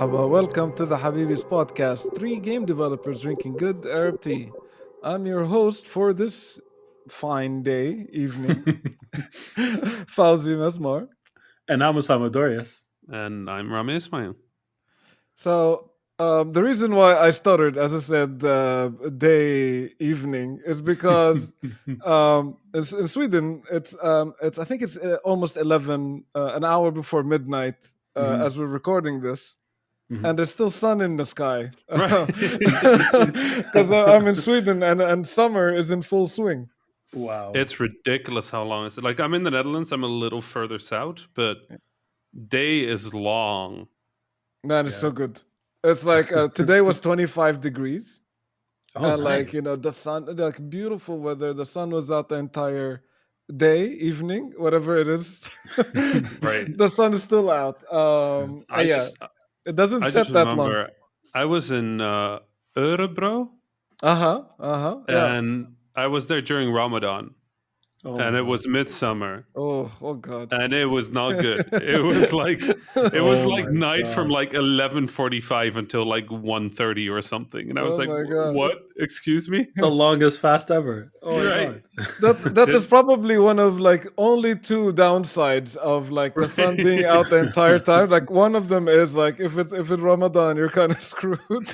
marhaba. Welcome to the Habibis podcast. Three game developers drinking good Arab tea. I'm your host for this fine day, evening, Fauzi Mesmar. And I'm Osama Dorius. And I'm Rami Ismail. The reason why I stuttered, as I said, day, evening, is because in Sweden, it's I think it's almost 11, an hour before midnight, Mhm. as we're recording this. Mhm. And there's still sun in the sky Right. because I'm in Sweden and summer is in full swing. Wow. It's ridiculous how long is it. Like I'm in the Netherlands, I'm a little further south, but day is long. Man, it's Yeah. so good. It's like today was 25 degrees. And nice. the sun, like beautiful weather. The sun was out the entire day, evening, whatever it is. Right. The sun is still out. I Yeah, just it doesn't I set just that long. remember I was in Örebro Yeah. and I was there during Ramadan Oh and my it God. was midsummer Oh God. and it was not good. It was like Oh my night from God. like 11:45 until like 1:30 or something. And I was Oh like, my God. "What? Excuse me?" the longest fast ever. Oh my Right. God. That is probably one of like only two downsides of like the sun being out the entire time. Like one of them is like if it's Ramadan, you're kind of screwed.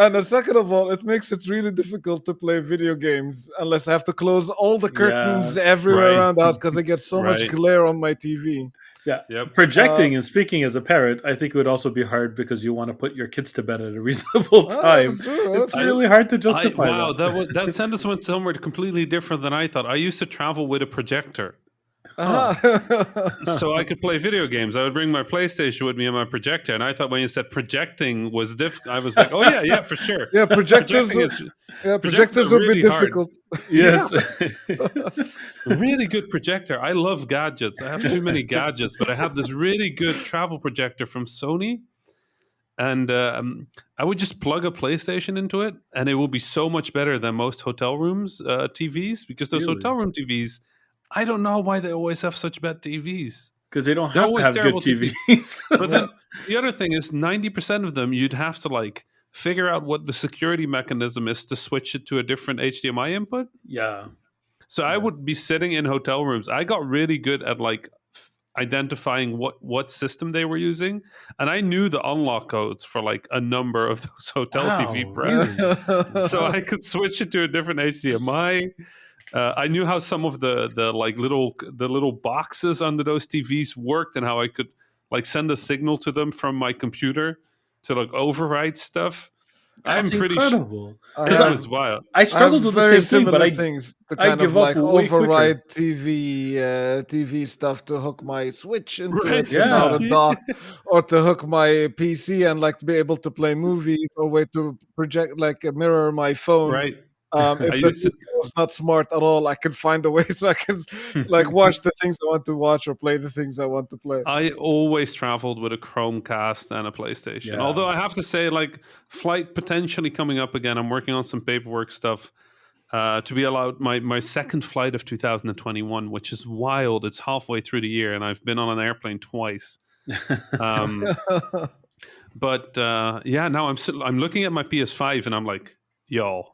And the second of all, it makes it really difficult to play video games unless I have to close all the curtains everywhere Right. around the house because I get so much Right. glare on my TV. Yeah. Yep. Projecting and speaking as a parent, I think it would also be hard because you want to put your kids to bed at a reasonable time. That's true. It's really hard to justify wow, that. that sentence went somewhere completely different than I thought. I used to travel with a projector, so I could play video games. I would bring my PlayStation with me and my projector, and I thought when you said projecting was difficult, I was like, oh yeah, for sure. Yeah, projectors. Projecting Projectors are would be really hard. difficult. Yes. Really good projector. I love gadgets. I have too many gadgets, but I have this really good travel projector from Sony. And I would just plug a PlayStation into it, and it will be so much better than most hotel rooms TVs. Because those Really? hotel room TVs, I don't know why they always have such bad TVs. Because they don't They're have to always have good terrible TVs. But then the other thing is, 90% of them you'd have to like figure out what the security mechanism is to switch it to a different HDMI input. Yeah. So I would be sitting in hotel rooms. I got really good at like identifying what system they were using, and I knew the unlock codes for like a number of those hotel TV Wow, brands. really? So I could switch it to a different HDMI. I knew how some of the like little boxes under those TVs worked, and how I could like send a signal to them from my computer to like override stuff. That's I'm pretty incredible. I It Because have- was wild. I I have struggled with the very same thing, but similar I things to I kind give of up like way quicker. override TV stuff to hook my Switch into Right. it without a Yeah. dock, or to hook my PC and like be able to play movies, or way to project like mirror my phone. Right. If I the used to TV was not smart at all, I could find a way so I can like watch the things I want to watch or play the things I want to play. I always traveled with a Chromecast and a PlayStation. Yeah. Although I have to say, like, flight potentially coming up again. I'm working on some paperwork stuff to be allowed my second flight of 2021, which is wild. It's halfway through the year, and I've been on an airplane twice. Um, but now I'm looking at my PS5, and I'm like, y'all.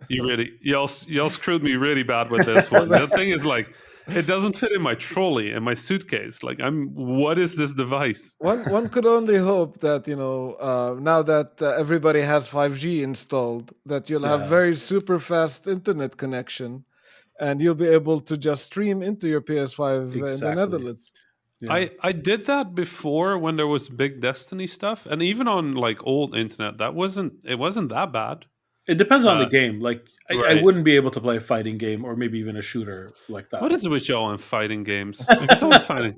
Y'all screwed me really bad with this one. The thing is, like, it doesn't fit in my trolley and my suitcase. Like, what is this device? One could only hope that now that everybody has 5G installed, that you'll have Yeah. very super fast internet connection, and you'll be able to just stream into your PS5 in the Exactly. Netherlands. Yeah. I did that before when there was big Destiny stuff, and even on like old internet, it wasn't that bad. It depends on the Uh, game. Like I right. wouldn't be able to play a fighting game or maybe even a shooter like that. What is it with y'all in fighting games? Like, it's always fighting.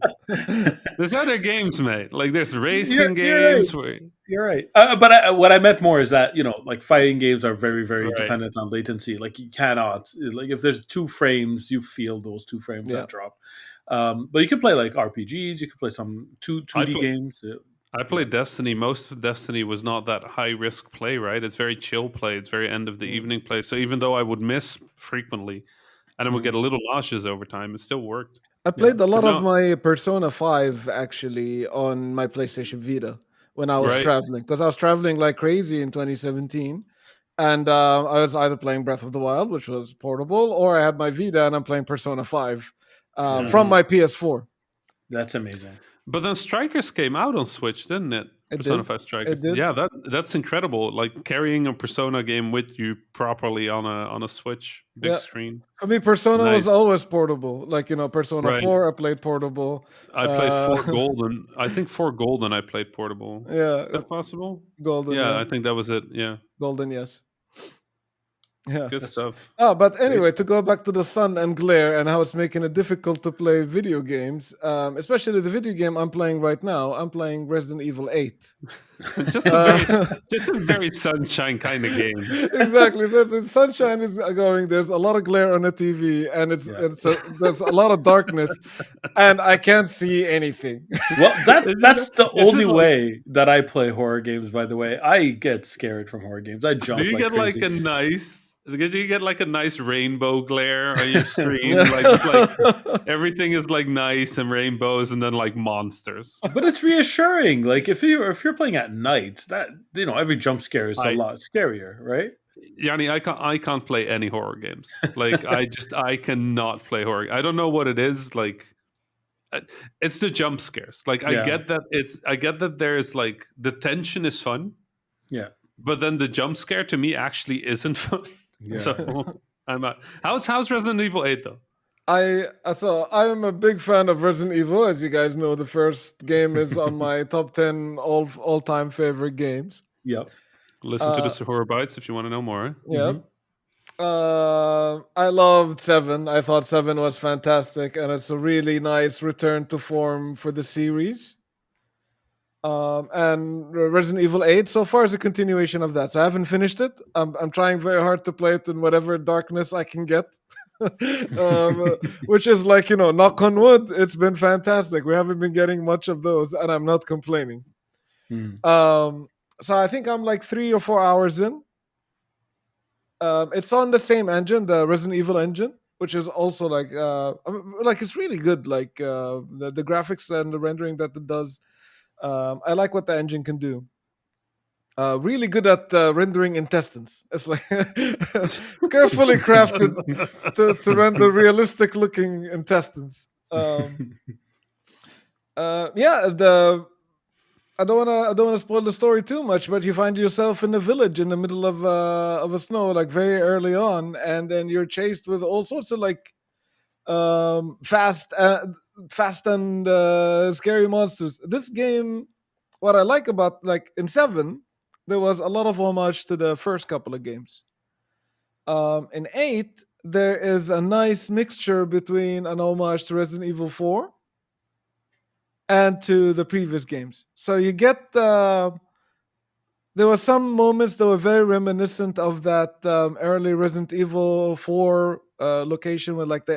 There's other games, mate. Like there's racing You're games. right. You're right. But what I meant more is that like fighting games are very, very Right. dependent on latency. Like you cannot like if there's 2 frames, you feel those 2 frames Yeah. that drop. But you can play like RPGs. You can play some 2D games. I played Destiny. Most of Destiny was not that high risk play, right? It's very chill play. It's very end of the evening play. So even though I would miss frequently and I would get a little nauseous over time, it still worked. I played a lot of No, my Persona 5 actually on my PlayStation Vita when I was right. traveling, because I was traveling like crazy in 2017. And I was either playing Breath of the Wild, which was portable, or I had my Vita and I'm playing Persona 5 Yeah, from Mhm. my PS4. that's amazing. But then Strikers came out on Switch, didn't it? It Persona did. 5 It Strikers. did. Yeah, that's incredible. Like carrying a Persona game with you properly on a Switch, big Yeah. screen. I mean, Persona was Nice. always portable. Like, Persona Right. 4, I played portable. I played Uh, Fort Golden. I think Fort Golden I played portable. yeah, Is that possible? Golden, Yeah, yeah. I think that was it. Yeah. Golden, yes. Yeah. Good That's stuff. Oh, but great anyway, to stuff. go back to the sun and glare and how it's making it difficult to play video games, especially the video game I'm playing right now. I'm playing Resident Evil 8. just a very Uh, just a very sunshine kind of game. exactly. So the sunshine is going. There's a lot of glare on the TV, and Yeah. there's a lot of darkness, and I can't see anything. Well, that's the Is it only like way that I play horror games. By the way, I get scared from horror games. I do jump you like get like crazy. a nice did you get like a nice rainbow glare on your screen? Yeah. Like everything is like nice and rainbows and then like monsters. But it's reassuring. Like if you're playing at night, that every jump scare is a I lot scarier, right? Yanni, I can't play any horror games. Like I cannot play horror. I don't know what it is. Like it's the jump scares. Like Yeah, I get that there's like the tension is fun, yeah, but then the jump scare to me actually isn't fun. yeah. So I'm out. How's Resident Evil 8 though? I'm a big fan of Resident Evil. As you guys know, the first game is on my top 10 all time favorite games. Yep. Listen to Uh, the Horror Bites if you want to know more. yeah. Mhm. I loved 7. I thought 7 was fantastic, and it's a really nice return to form for the series. And Resident Evil 8 so far is a continuation of that. So I haven't finished it. I'm trying very hard to play it in whatever darkness I can get. Which is like, knock on wood, it's been fantastic. We haven't been getting much of those, and I'm not complaining. Mm. So I think I'm like 3 or 4 hours in. It's on the same engine, the Resident Evil engine, which is also like it's really good. Like the graphics and the rendering that it does. I like what the engine can do. Really good at rendering intestines. It's like carefully crafted to render realistic looking intestines. Yeah, I don't wanna spoil the story too much, but you find yourself in a village in the middle of a snow, like very early on, and then you're chased with all sorts of like fast and scary monsters. This game, what I like about like in 7, there was a lot of homage to the first couple of games. In 8, there is a nice mixture between an homage to Resident Evil 4 and to the previous games. So you get there were some moments that were very reminiscent of that early Resident Evil 4 location where like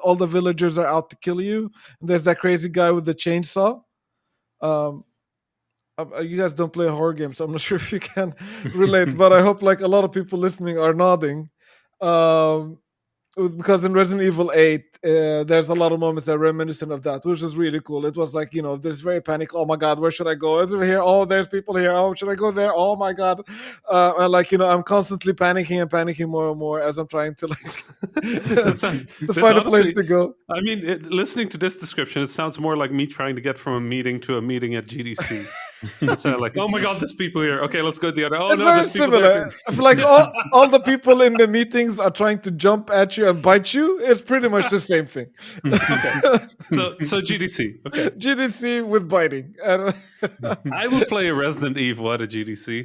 all the villagers are out to kill you. And there's that crazy guy with the chainsaw. Um, you guys don't play horror games, so I'm not sure if you can relate, but I hope like a lot of people listening are nodding. Um, because in Resident Evil 8, there's a lot of moments that are reminiscent of that, which is really cool. It was like, there's very panic. Oh my God, where should I go? Is it here? Oh, there's people here. Oh, should I go there? Oh my God. And like, I'm constantly panicking and panicking more and more as I'm trying to like to find a place to go. I mean, listening to this description, it sounds more like me trying to get from a meeting to a meeting at GDC. It's like, oh my God, there's people here. Okay, let's go to the other. Oh It's no, very there's people there. similar. I feel like all the people in the meetings are trying to jump at you and bite you. It's pretty much the same thing. So GDC. Okay, GDC with biting. I will play a Resident Evil at a GDC.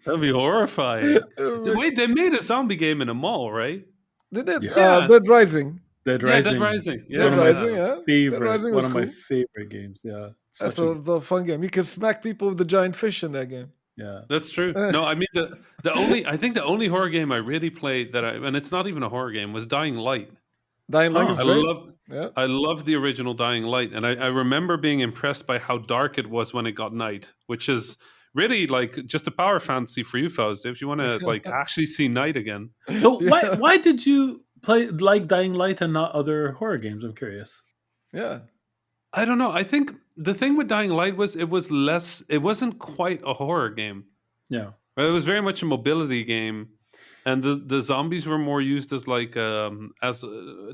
That'd be horrifying. Wait, they made a zombie game in a mall, right? They did. Yeah. Dead Rising. Dead Yeah, Rising. Dead Rising. Yeah, Dead One of Rising, my yeah. Dead favorite. Rising One was of my cool. favorite games. Yeah. That's Such a- the fun game. You can smack people with the giant fish in that game. yeah. that's true. No, I mean I think the only horror game I really played and it's not even a horror game, was Dying Light. Dying Light Oh, is I great. love Yeah. I love the original Dying Light, and I remember being impressed by how dark it was when it got night, which is really like just a power fantasy for you, Faust, if you want to like actually see night again. So Yeah. why did you play like Dying Light and not other horror games? I'm curious. Yeah. I don't know. I think the thing with Dying Light was it was less. It wasn't quite a horror game. Yeah. Right? It was very much a mobility game, and the zombies were more used as like as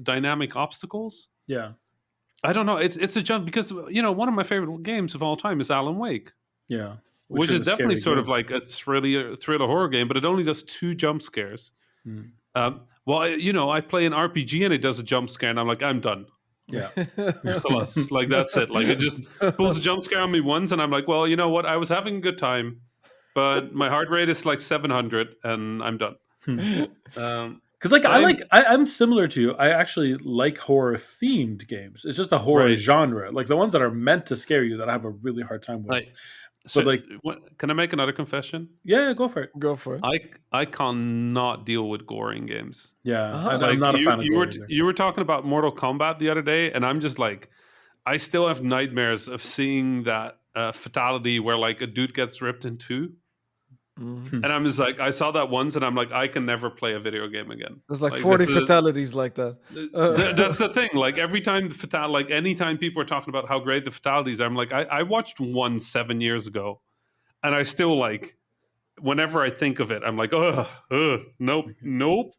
dynamic obstacles. Yeah. I don't know. It's a jump because one of my favorite games of all time is Alan Wake, Yeah. which is a definitely scary sort of game. like a thriller horror game, but it only does 2 jump scares. Mm. Well, I play an RPG and it does a jump scare, and I'm like, I'm done. Yeah. Plus, like that's it. Like it just pulls a jump scare on me once, and I'm like, well, you know what? I was having a good time, but my heart rate is like 700, and I'm done. Because like I'm I'm similar to you. I actually like horror themed games. It's just a horror right. genre, like the ones that are meant to scare you, that I have a really hard time with. Like, so, But like, can I make another confession? yeah, go for it. Go for it. I cannot deal with gore in games. Yeah, Uh-huh. I'm Like not a fan of you gore were either. you were talking about Mortal Kombat the other day, and I'm just like, I still have nightmares of seeing that fatality where like a dude gets ripped in two, Mhm. and I'm just like, I saw that once, and I'm like, I can never play a video game again. There's like Like 40 this is fatalities like that. that's the thing. Like every time like anytime people are talking about how great the fatalities are, I'm like, I watched one 7 years ago, and I still like. Whenever I think of it, I'm like, nope, nope.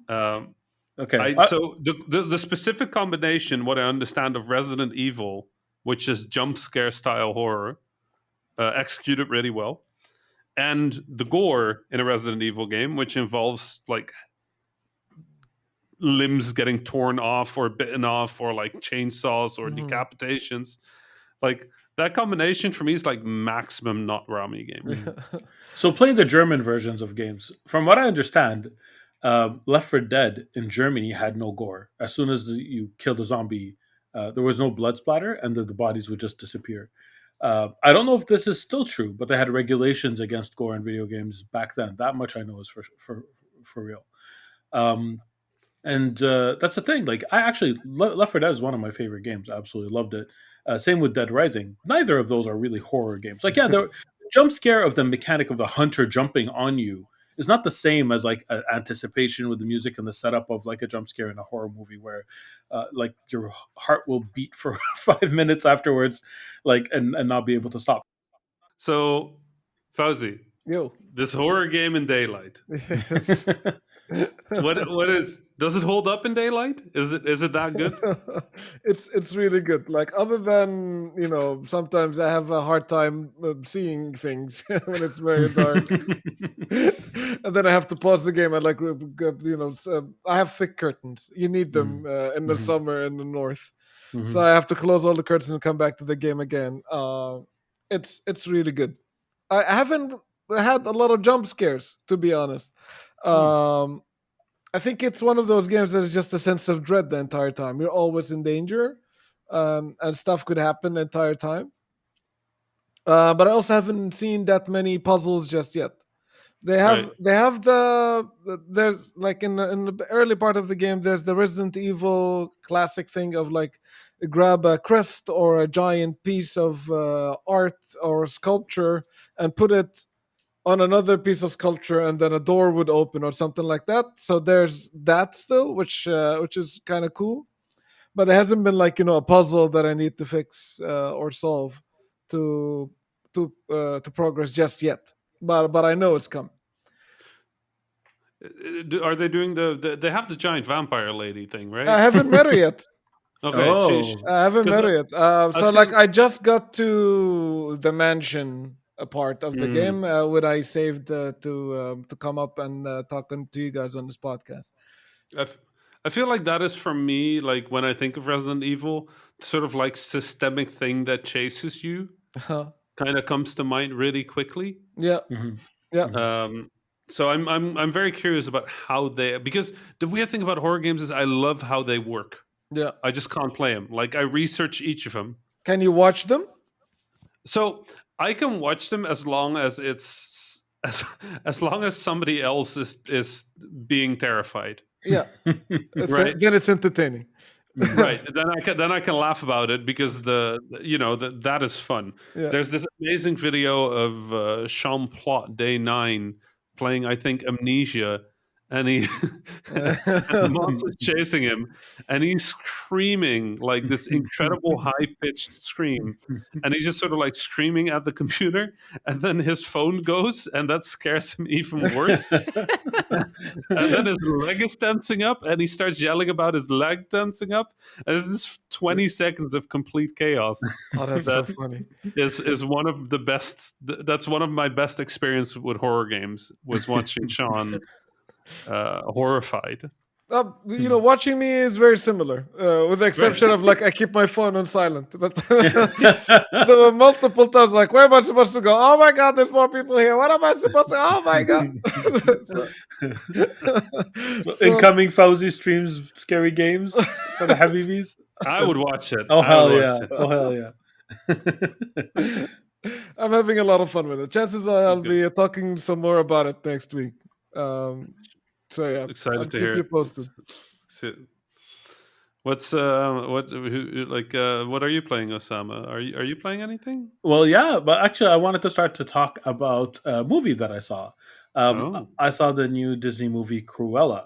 Um, Okay. so the specific combination, what I understand of Resident Evil, which is jump scare style horror, executed really well, and the gore in a Resident Evil game, which involves like limbs getting torn off or bitten off, or like chainsaws or Mhm. decapitations, like that combination for me is like maximum not Rami game. So playing the German versions of games, from what I understand, Left 4 Dead in Germany had no gore. As soon as you killed a zombie, there was no blood splatter, and the bodies would just disappear. I don't know if this is still true, but they had regulations against gore in video games back then. That much I know is for real. Um, and that's the thing. Like, I actually Left 4 Dead is one of my favorite games. I absolutely loved it. Same with Dead Rising. Neither of those are really horror games. Like, yeah, the jump scare of the mechanic of the hunter jumping on you is not the same as like an anticipation with the music and the setup of like a jump scare in a horror movie where like your heart will beat for 5 minutes afterwards, like and not be able to stop. So, Fauzi, Yo. this horror game in daylight. Yes. What is? Does it hold up in daylight? Is it that good? It's really good. Like, other than sometimes I have a hard time seeing things when it's very dark, and then I have to pause the game. And like I have thick curtains. You need them in the Mhm. summer in the north, so Mhm. I have to close all the curtains and come back to the game again. It's really good. I haven't had a lot of jump scares, to be honest. Um, I think it's one of those games that is just a sense of dread the entire time. You're always in danger, and stuff could happen the entire time. But I also haven't seen that many puzzles just yet. They have Right. there's like in the early part of the game, there's the Resident Evil classic thing of like grab a crest or a giant piece of art or sculpture and put it on another piece of sculpture, and then a door would open or something like that. So there's that still, which is kind of cool, but it hasn't been like a puzzle that I need to fix or solve to to progress just yet. But I know it's coming. Are they doing they have the giant vampire lady thing, right? I haven't met her yet. Okay, Oh, I haven't met because her yet. I So feel like I just got to the mansion part of the Mm. game, when I saved to come up and talking to you guys on this podcast. I feel like that is for me, like when I think of Resident Evil, sort of like systemic thing that chases you kind of comes to mind really quickly. Yeah, Mhm. yeah, Mhm. So I'm very curious about how they, because the weird thing about horror games is I love how they work. yeah. I just can't play them. Like I research each of them. Can you watch them? So I can watch them as long as it's as long as somebody else is being terrified. Yeah, Right. then it's entertaining. Right. Then I can laugh about it because that is fun. Yeah. There's this amazing video of Sean Plot Day 9 playing, I think, Amnesia, and he and the monster is chasing him, and he's screaming like this incredible high pitched scream, and he's just sort of like screaming at the computer, and then his phone goes, and that scares him even worse. And then his leg is tensing up, and he starts yelling about his leg tensing up. And this is 20 seconds of complete chaos. Oh, that's so That funny. is one of the best. That's one of my best experience with horror games, was watching Sean horrified. Watching me is very similar, with the exception of like I keep my phone on silent. But there were multiple times like, where am I supposed to go? Oh my god, there's more people here. What am I supposed to? Oh my god. so, So so- incoming Fauzi streams scary games for the Habibis. I would watch it. Oh I hell would yeah! watch it. Oh hell yeah! I'm having a lot of fun with it. Chances are I'll Good. be talking some more about it next week. So yeah, I'll Excited to keep hear you it. posted. What's what are you playing, Osama? Are you playing anything? Well, yeah, but actually, I wanted to start to talk about a movie that I saw. Oh. I saw the new Disney movie Cruella.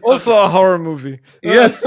Also a horror movie. Yes,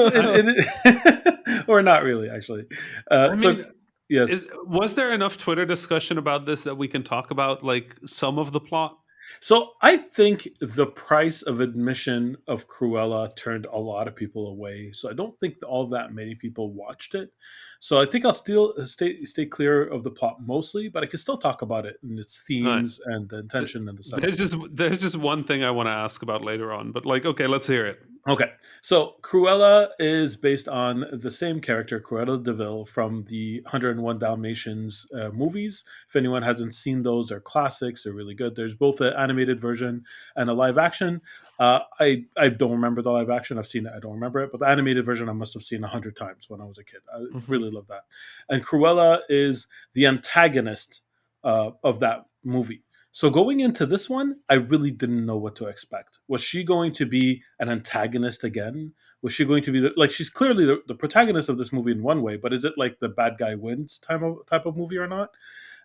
or not really, actually. I So mean, yes, was there enough Twitter discussion about this that we can talk about like some of the plot? so I think the price of admission of Cruella turned a lot of people away. So I don't think all that many people watched it. So I think I'll still stay clear of the plot mostly, but I can still talk about it and its themes and the intention and the subject. There's just one thing I want to ask about later on, but like, okay, let's hear it. Okay, so Cruella is based on the same character, Cruella de Vil, from the 101 Dalmatians movies. If anyone hasn't seen those, they're classics. They're really good. There's both an animated version and a live action. I don't remember the live action. I've seen it. I don't remember it. But the animated version, I must have seen 100 times when I was a kid. I really love that. And Cruella is the antagonist of that movie. So going into this one, I really didn't know what to expect. Was she going to be an antagonist again? Was she going to be like she's clearly the protagonist of this movie in one way, but is it like the bad guy wins type of movie or not?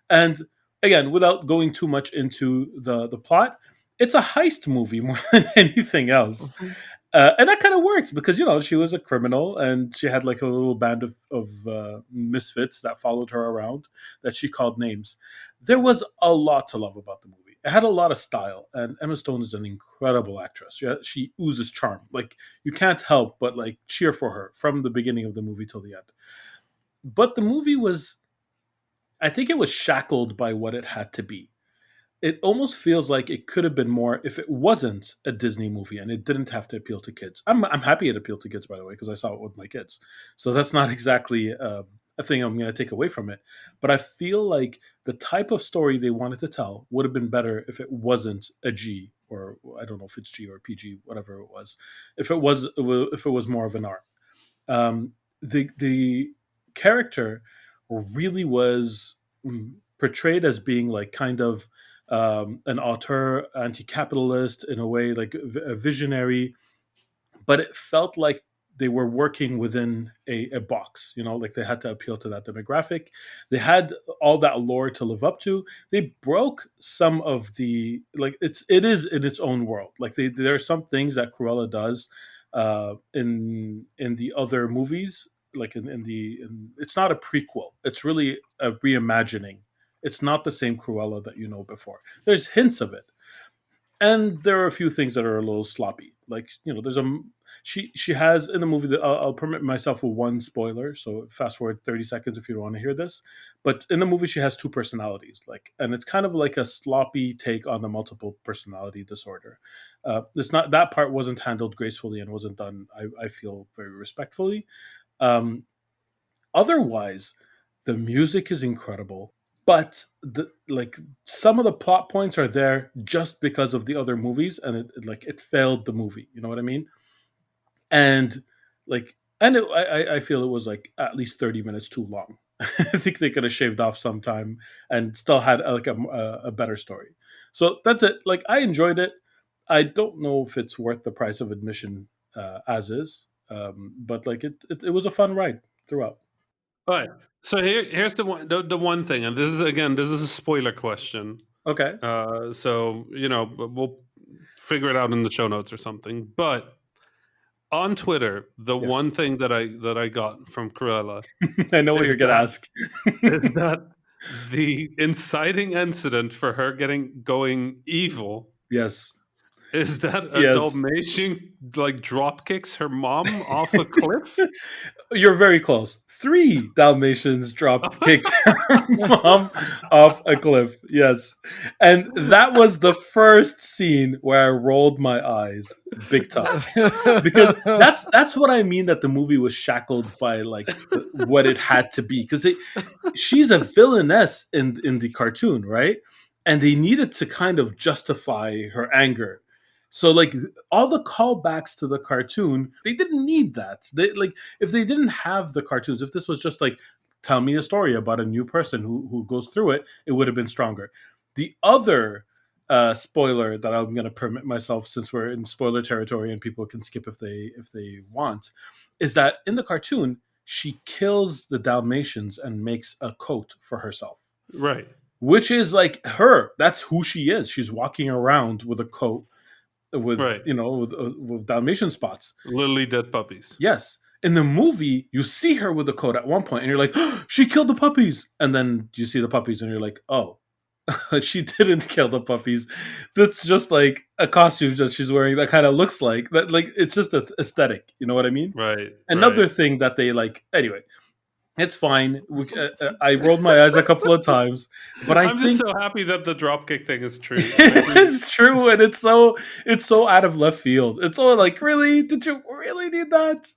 And again, without going too much into the plot, it's a heist movie more than anything else. And that kind of works because she was a criminal and she had like a little band of misfits that followed her around that she called names. There was a lot to love about the movie. It had a lot of style, and Emma Stone is an incredible actress. She oozes charm. Like you can't help but like cheer for her from the beginning of the movie till the end. But the movie was, I think, it was shackled by what it had to be. It almost feels like it could have been more if it wasn't a Disney movie and it didn't have to appeal to kids. I'm happy it appealed to kids, by the way, because I saw it with my kids. So that's not exactly a thing I'm going to take away from it. But I feel like the type of story they wanted to tell would have been better if it wasn't a G, or I don't know if it's G or PG, whatever it was. If it was more of an R. The character really was portrayed as being like kind of an auteur, anti-capitalist in a way, like a visionary, but it felt like they were working within a box, like they had to appeal to that demographic. They had all that lore to live up to. They broke some of the, like, it is in its own world. Like there are some things that Cruella does in the other movies, like it's not a prequel. It's really a reimagining. It's not the same Cruella that you know before. There's hints of it, and there are a few things that are a little sloppy. Like there's she has in the movie that I'll permit myself with one spoiler. So fast forward 30 seconds if you don't want to hear this. But in the movie, she has two personalities, and it's kind of like a sloppy take on the multiple personality disorder. It's not that part wasn't handled gracefully and wasn't done. I feel very respectfully. Otherwise, the music is incredible, but some of the plot points are there just because of the other movies, and it failed the movie. You know what I mean? And I feel it was like at least 30 minutes too long. I think they could have shaved off some time and still had a better story. So that's it. Like I enjoyed it. I don't know if it's worth the price of admission as is, but like it was a fun ride throughout. All right. So here's the one thing, and this is a spoiler question. Okay. So we'll figure it out in the show notes or something. But on Twitter, the Yes. one thing that I got from Cruella I know what is you're gonna that ask. is that the inciting incident for her going evil Yes. is that a Yes. Dalmatian like drop kicks her mom off a cliff. You're very close. 3 Dalmatians drop kick her mom off a cliff. Yes. And that was the first scene where I rolled my eyes big time. Because that's what I mean, that the movie was shackled by like what it had to be, because she's a villainess in the cartoon, right? And they needed to kind of justify her anger. So like all the callbacks to the cartoon, they didn't need that. They like, if they didn't have the cartoons, if this was just like, tell me a story about a new person who goes through it, it would have been stronger. The other spoiler that I'm going to permit myself, since we're in spoiler territory and people can skip if they want, is that in the cartoon she kills the Dalmatians and makes a coat for herself, Right. which is like her. That's who she is. She's walking around with a coat with Right. with Dalmatian spots. Literally dead puppies. Yes. In the movie, you see her with the coat at one point, and you're like, oh, she killed the puppies. And then you see the puppies, and you're like, oh, she didn't kill the puppies. That's just like a costume that she's wearing that kind of looks like that. Like, it's just aesthetic. You know what I mean? Right. Another Right. thing that they like. Anyway, it's fine. I rolled my eyes a couple of times, but I'm just think so happy that the dropkick thing is true. it's true, and it's so out of left field. It's all like, really? Did you really need that?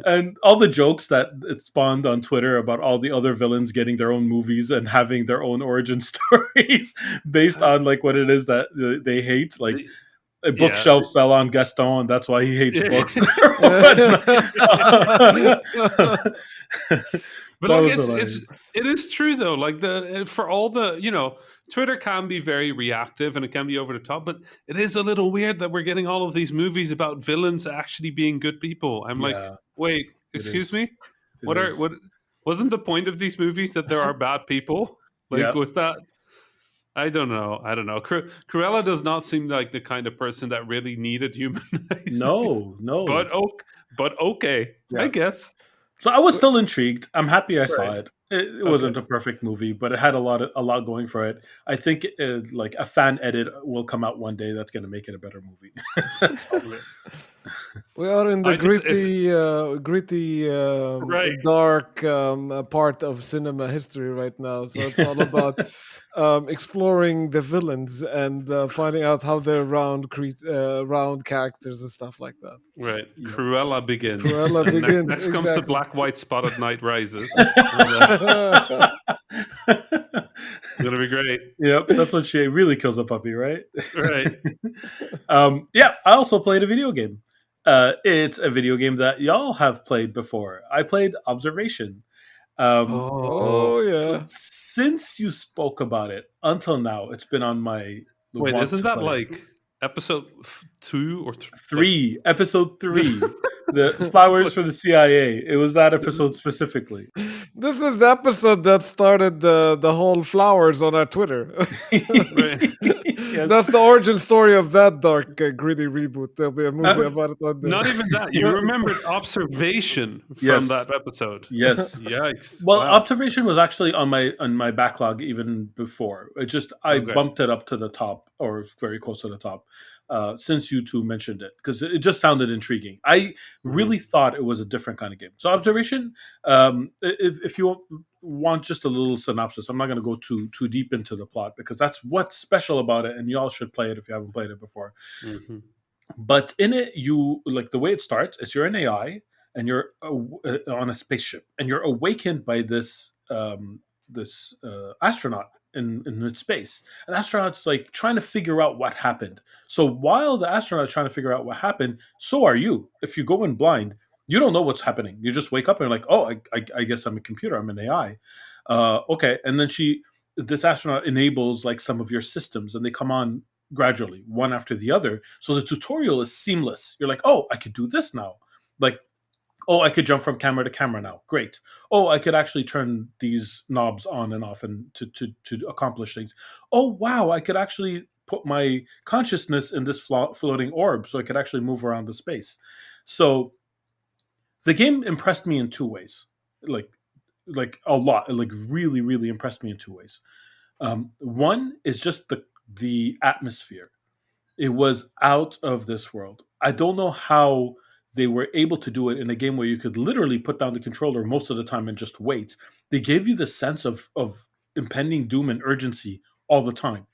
And all the jokes that it spawned on Twitter about all the other villains getting their own movies and having their own origin stories based on like what it is that they hate. Like, a Yeah. bookshelf fell on Gaston, and that's why he hates Yeah. books. Or whatnot. But That like was hilarious. it is true though. Like for all the Twitter can be very reactive and it can be over the top, but it is a little weird that we're getting all of these movies about villains actually being good people. I'm like, Yeah, wait, it excuse is. me, It is. what wasn't the point of these movies that there are bad people? Like, Yeah. was that? I don't know. I don't know. Cruella does not seem like the kind of person that really needed humanizing. No, no. But but okay, I Yeah. guess. So I was still intrigued. I'm happy I saw Right. it. It Okay. wasn't a perfect movie, but it had a lot going for it. I think like a fan edit will come out one day that's going to make it a better movie. That's all. We are in the I just it's gritty, right. dark part of cinema history right now. So it's all about exploring the villains and finding out how they're round characters and stuff like that. Right. Yep. Cruella begins. Cruella And begins, next comes the exactly. black, white, spotted night rises. It's gonna be great. Yep, that's when she really kills a puppy, right? Right. Yeah, I also played a video game. It's a video game that y'all have played before. I played Observation. Oh. Oh So yeah. since you spoke about it until now, it's been on my Wait, want isn't to that play. like episode 2 or 3, episode 3, the flowers for the CIA. It was that episode specifically. This is the episode that started the whole flowers on our Twitter. Right. Yes. That's the origin story of that dark, gritty reboot. There'll be a movie about it one day. Not even that. You remembered Observation from Yes. that episode. Yes. Yikes. Well, Wow. Observation was actually on my backlog even before. I Okay. bumped it up to the top, or very close to the top, since you two mentioned it, because it just sounded intriguing. I really thought it was a different kind of game. So Observation, if you want just a little synopsis, I'm not going to go too deep into the plot because that's what's special about it, and y'all should play it if you haven't played it before. Mhm. But in it, you like the way it starts is you're an AI and you're on a spaceship, and you're awakened by this astronaut in space. An astronaut's like trying to figure out what happened. So while the astronaut is trying to figure out what happened, so are you. If you go in blind, you don't know what's happening. You just wake up and you're like, oh, I guess I'm a computer. I'm an AI. Okay, and then this astronaut enables like some of your systems, and they come on gradually, one after the other. So the tutorial is seamless. You're like, oh, I could do this now. Like, Oh, I could jump from camera to camera now. Great. Oh, I could actually turn these knobs on and off and to accomplish things. Oh, wow, I could actually put my consciousness in this floating orb so I could actually move around the space. So the game impressed me in two ways. Like like a lot. It like really really impressed me in two ways. One is just the atmosphere. It was out of this world. I don't know how they were able to do it in a game where you could literally put down the controller most of the time and just wait. They gave you the sense of impending doom and urgency all the time.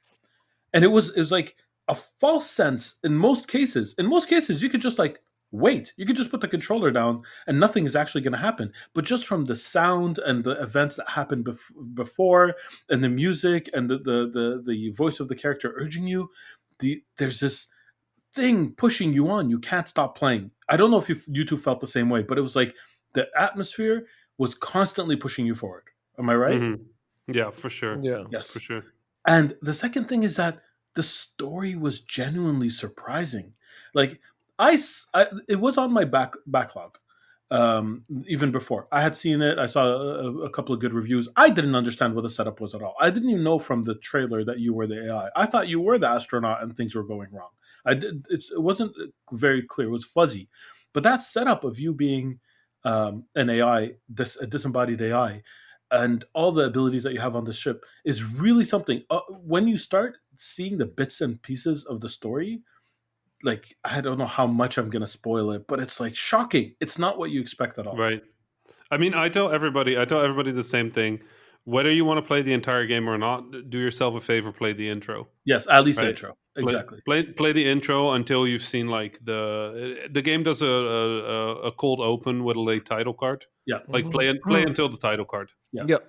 And it was like a false sense in most cases. In most cases, you could just like wait. You could just put the controller down and nothing is actually going to happen. But just from the sound and the events that happened before, and the music and the voice of the character urging you, there's this thing pushing you on. You can't stop playing. I don't know if you two felt the same way, but it was like the atmosphere was constantly pushing you forward. Am I right? Hmm. Yeah, for sure. Yeah. For Yes. sure. And the second thing is that the story was genuinely surprising. Like it was on my backlog. Even before I had seen it, I saw a couple of good reviews. I didn't understand what the setup was at all. I didn't even know from the trailer that you were the AI. I thought you were the astronaut and things were going wrong. It wasn't very clear. It was fuzzy, but that setup of you being an AI, a disembodied AI, and all the abilities that you have on the ship is really something. When you start seeing the bits and pieces of the story, like I don't know how much I'm gonna spoil it, but it's like shocking. It's not what you expect at all. Right. I mean, I tell everybody the same thing. Whether you want to play the entire game or not, do yourself a favor, play the intro. Yes, at least the Right. intro. Exactly. Play the intro until you've seen like the game does a cold open with a late title card. Yeah, Like Mhm. play until the title card. yeah. Yep.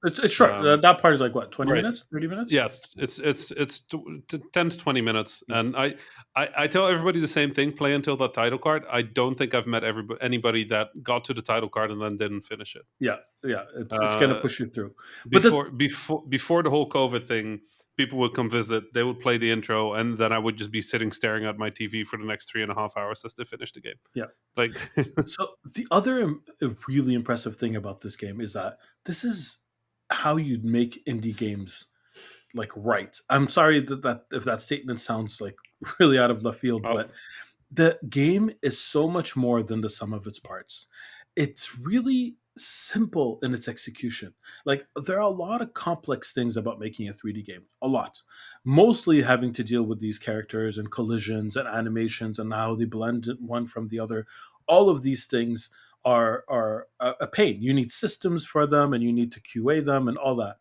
It's short. Um, That part is like what, 20 right. minutes, 30 minutes? Yeah, it's 10 to 20 minutes, and I tell everybody the same thing. Play until that title card. I don't think I've met anybody that got to the title card and then didn't finish it. Yeah, yeah. It's gonna Uh, push you through. But before the whole COVID thing, people would come visit. They would play the intro, and then I would just be sitting staring at my TV for the next 3.5 hours as they finish the game. yeah. Like, So the other really impressive thing about this game is that this is how you'd make indie games like right. I'm sorry that if that statement sounds like really out of left field, oh, but the game is so much more than the sum of its parts. It's really simple in its execution. Like there are a lot of complex things about making a 3D game. A lot. Mostly having to deal with these characters and collisions and animations and how they blend one from the other. All of these things are a pain. You need systems for them and you need to QA them and all that.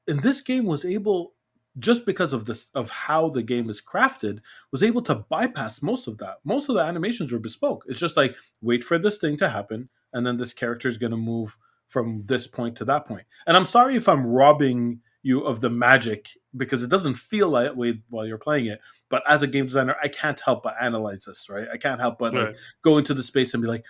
And this game was able, just because of this of how the game is crafted, was able to bypass most of that. Most of the animations were bespoke. It's just like wait for this thing to happen and then this character is going to move from this point to that point. And I'm sorry if I'm robbing you of the magic because it doesn't feel that way while you're playing it, but as a game designer I can't help but analyze this, right? I can't help but like right, go into the space and be like,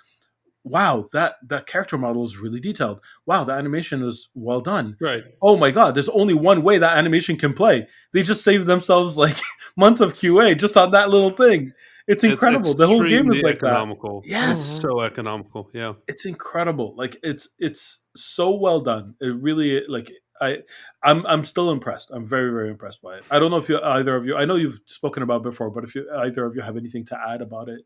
wow, that character model is really detailed. Wow, the animation is well done. right. Oh my god, there's only one way that animation can play. They just saved themselves like months of QA just on that little thing. It's It's incredible. The whole game is extremely like that. economical. It's Yes, Mhm. so economical. Yeah. it's incredible. Like it's so well done. It really like I'm still impressed. I'm very very impressed by it. I don't know if you either of you. I know you've spoken about it before, but if you either of you have anything to add about it,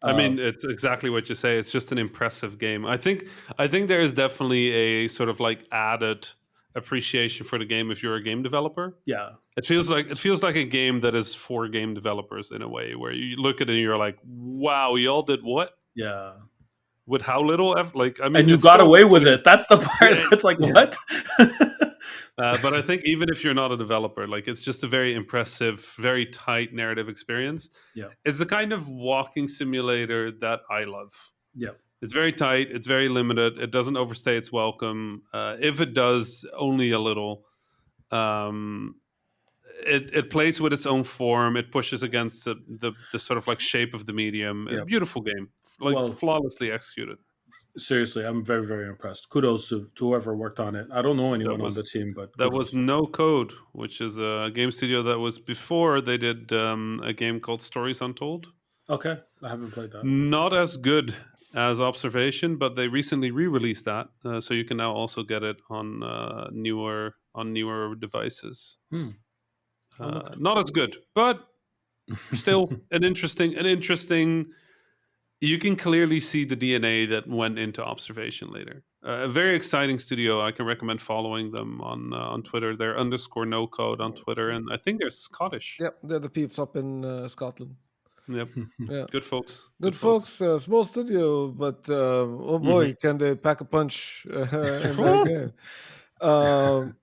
I uh, mean, it's exactly what you say. It's just an impressive game. I think there is definitely a sort of like added appreciation for the game if you're a game developer. yeah, It feels like a game that is for game developers in a way where you look at it and you're like, wow, y'all did what yeah. with how little like I And mean you it's got still away with actually it. That's the part yeah, that's like yeah. what? But I think even if you're not a developer, like it's just a very impressive, very tight narrative experience. Yeah, It's the kind of walking simulator that I love. yeah, It's very tight. It's very limited. It doesn't overstay its welcome. If it does, only a little. Um, it plays with its own form. It pushes against the sort of like shape of the medium. A yeah. beautiful game, like Well, flawlessly executed. seriously, I'm very, very impressed. Kudos to whoever worked on it. I don't know That anyone on the was team, but that was kudos. No Code, which is a game studio that was before they did a game called Stories Untold. Okay, I haven't played that. Not as good as Observation, but they recently re-released that, so you can now also get it on newer devices. I'll look it Not as good, but still an interesting. You can clearly see the DNA that went into Observation later. A very exciting studio. I can recommend following them on Twitter. They're underscore no code on Twitter, and I think they're Scottish. Yep, they're the peeps up in Scotland. Yep, Yeah, good folks. good folks. Small studio, but oh boy, can they pack a punch in that game?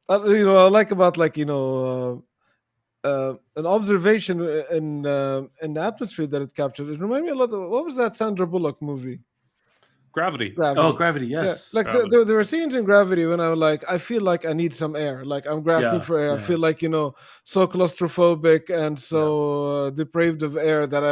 I like about like an observation in the atmosphere that it captured. It reminded me a lot of what was that Sandra Bullock movie? Gravity. Oh, Gravity. Gravity, Yeah, yes. like Gravity. there were scenes in Gravity when I was like, I feel like I need some air. Like I'm grasping Yeah, for air. I yeah. feel like so claustrophobic and so depraved of air that